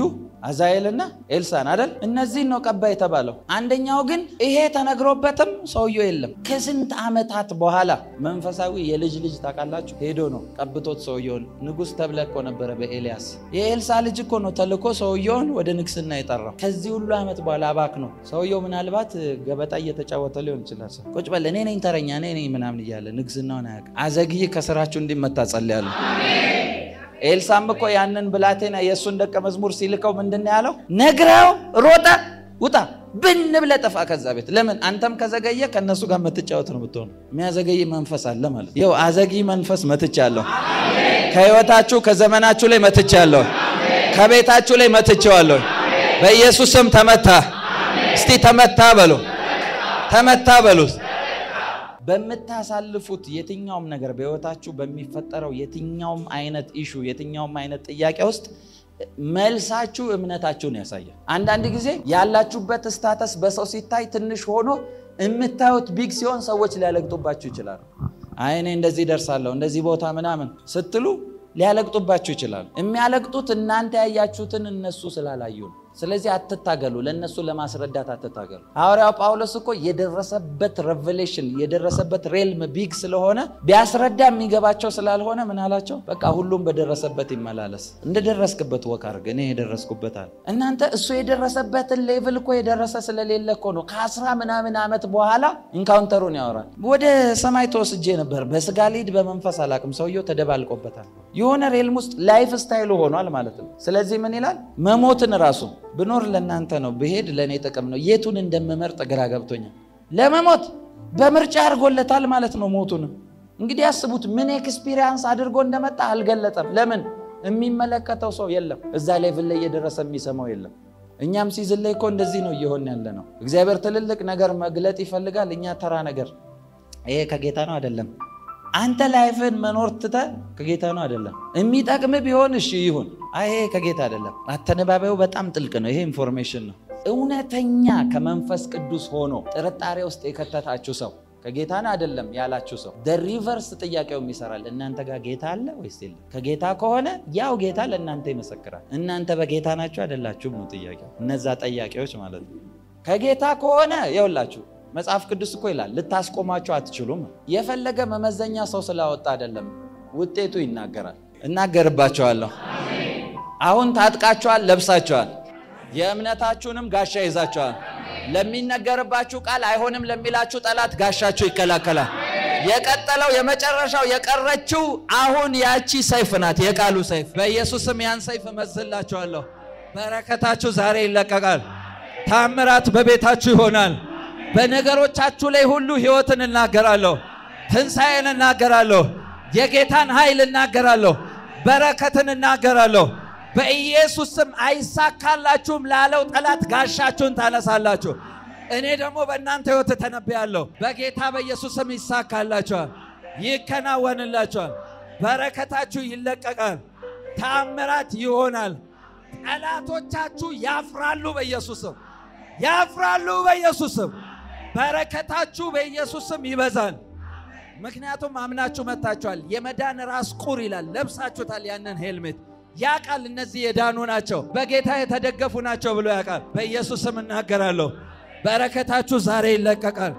አዛኤልና ኤልሳን አይደል እነዚህ ነው ቀባ የተባለው አንደኛው ግን ይሄ ተነግሮበትም ሰውየው የለም ከስንት አመታት በኋላ መንፈሳዊ የልጅ ታቃላችሁ ሄዶ ነው ቀብቶት ሰውየውን ንጉስ ተብለቆ ነበር በኤልያስ የኤልሳ ልጅ እኮ ነው ተልኮ ሰውየውን ወደ ንግስና የጠራው ከዚህ ሁሉ አመት በኋላ አባክ ነው ሰውየው ምናልባት ገበጣ እየተጫወተ ሊሆን ይችላል ቁጭ በል እኔ ነኝ ተረኛ እኔ ነኝ ምናምን ይያለ ንግስናውን አያቅ አዘግይ ከስራችሁ እንዲመታ ጸልያለሁ ኤልሳም እኮ ያንን ብላቴና የሱን ደቀ መዝሙር ሲልከው ምንድነው ያለው ነግራው ሮጣ ውጣ ብን ብለ ጠፋ ከዛ ቤት ለምን አንተም ከዘገየ ከነሱ ጋር መትጫወት ነው ብትሆን የሚያዘገይ መንፈስ አለ ማለት ይው አዘግይ መንፈስ መትቻለሁ ከህይወታችሁ ከዘመናችሁ ላይ መትቻለሁ ከቤታችሁ ላይ መትቻለሁ በኢየሱስ ስም ተመታ እስቲ ተመታ በሉ በመታሳልፉት የትኛውም ነገር በህይወታችሁ በሚፈጠረው የትኛውም አይነት ኢሹ የትኛውም አይነት ጥያቄ ውስጥ መልሳችሁ እምነታችሁን ያሳያል አንዳንድ ጊዜ ያላችሁበት ስታተስ በሰው ሲታይ ትንሽ ሆኖ እምታዩት ቢግ ሲሆን ሰዎች ሊያለግጡባችሁ ይችላሉ አይኔ እንደዚህ ደርሳለሁ እንደዚህ ቦታ ምናምን ስትሉ ሊያለግጡባችሁ ይችላሉ የሚያለግጡት እናንተ ያያችሁትን እነሱ ስላላዩ ስለዚህ አትታገሉ ለነሱ ለማስረዳት አትታገሉ ሐዋርያው ጳውሎስ እኮ የደረሰበት ሬቨሌሽን የደረሰበት ሬልም ቢግ ስለሆነ ቢያስረዳ የሚገባቸው ስላልሆነ ምን አላቸው በቃ ሁሉም በደረሰበት ይመላለስ እንደደረስክበት ወክ አድርግ እኔ የደረስኩበታል እናንተ እሱ የደረሰበትን ሌቭል እኮ የደረሰ ስለሌለ እኮ ነው ከ10 ምናምን ዓመት በኋላ ኢንካውንተሩን ያወራል ወደ ሰማይ ተወስጄ ነበር በስጋ ሊድ በመንፈስ አላቅም ሰውየው ተደባልቆበታል የሆነ ሬልም ውስጥ ላይፍ ስታይሉ ሆኗል ማለት ነው ስለዚህ ምን ይላል መሞትን ራሱ ብኖር ለናንተ ነው በሄድ ለኔ ጥቅም ነው የቱን እንደምመርጥ ግራ ገብቶኛል ለመሞት በምርጫ አድርጎለታል ማለት ነው ሞቱን እንግዲህ ያስቡት ምን ኤክስፒሪያንስ አድርጎ እንደመጣ አልገለጠም ለምን የሚመለከተው ሰው የለም እዛ ሌቭል ላይ የደረሰ የሚሰማው የለም እኛም ሲዝል ላይ እኮ እንደዚህ ነው እየሆነ ያለ ነው እግዚአብሔር ትልልቅ ነገር መግለጥ ይፈልጋል እኛ ተራ ነገር ይሄ ከጌታ ነው አይደለም አንተ ላይፍን መኖር ትተ ከጌታ ነው አይደለም የሚጠቅም ቢሆን እሺ ይሁን ይሄ ከጌታ አይደለም አተነባበው በጣም ጥልቅ ነው ይሄ ኢንፎርሜሽን ነው እውነተኛ ከመንፈስ ቅዱስ ሆኖ ጥርጣሬ ውስጥ የከተታችሁ ሰው ከጌታ ነው አይደለም ያላችሁ ሰው ሪቨርስ ጥያቄው ይሰራል እናንተ ጋር ጌታ አለ ወይስ የለም ከጌታ ከሆነ ያው ጌታ ለእናንተ ይመሰክራል እናንተ በጌታ ናችሁ አይደላችሁም ነው ጥያቄው እነዛ ጥያቄዎች ማለት ነው ከጌታ ከሆነ ይውላችሁ መጽሐፍ ቅዱስ እኮ ይላል ልታስቆማቸው አትችሉም የፈለገ መመዘኛ ሰው ስላወጣ አይደለም ውጤቱ ይናገራል እናገርባቸዋለሁ አሁን ታጥቃቸዋል ለብሳቸዋል የእምነታችሁንም ጋሻ ይዛቸዋል ለሚነገርባችሁ ቃል አይሆንም ለሚላችሁ ጠላት ጋሻችሁ ይከላከላል የቀጠለው የመጨረሻው የቀረችው አሁን ያቺ ሰይፍ ናት የቃሉ ሰይፍ በኢየሱስም ያን ሰይፍ መስላችኋለሁ በረከታችሁ ዛሬ ይለቀቃል ታምራት በቤታችሁ ይሆናል በነገሮቻችሁ ላይ ሁሉ ህይወትን እናገራለሁ ትንሳኤን እናገራለሁ የጌታን ኃይል እናገራለሁ በረከትን እናገራለሁ በኢየሱስም አይሳካላችሁም ላለው ጠላት ጋሻችሁን ታነሳላችሁ እኔ ደግሞ በእናንተ ህይወት ተነብያለሁ በጌታ በኢየሱስም ይሳካላችኋል ይከናወንላችኋል በረከታችሁ ይለቀቃል ታምራት ይሆናል ጠላቶቻችሁ ያፍራሉ በኢየሱስም ያፍራሉ በኢየሱስም በረከታችሁ በኢየሱስም ይበዛል ምክንያቱም አምናችሁ መጣችኋል የመዳን ራስ ቁር ይላል ለብሳችሁታል ያንን ሄልሜት ያቃል እነዚህ የዳኑ ናቸው በጌታ የተደገፉ ናቸው ብሎ ያቃል በኢየሱስም እናገራለሁ በረከታችሁ ዛሬ ይለቀቃል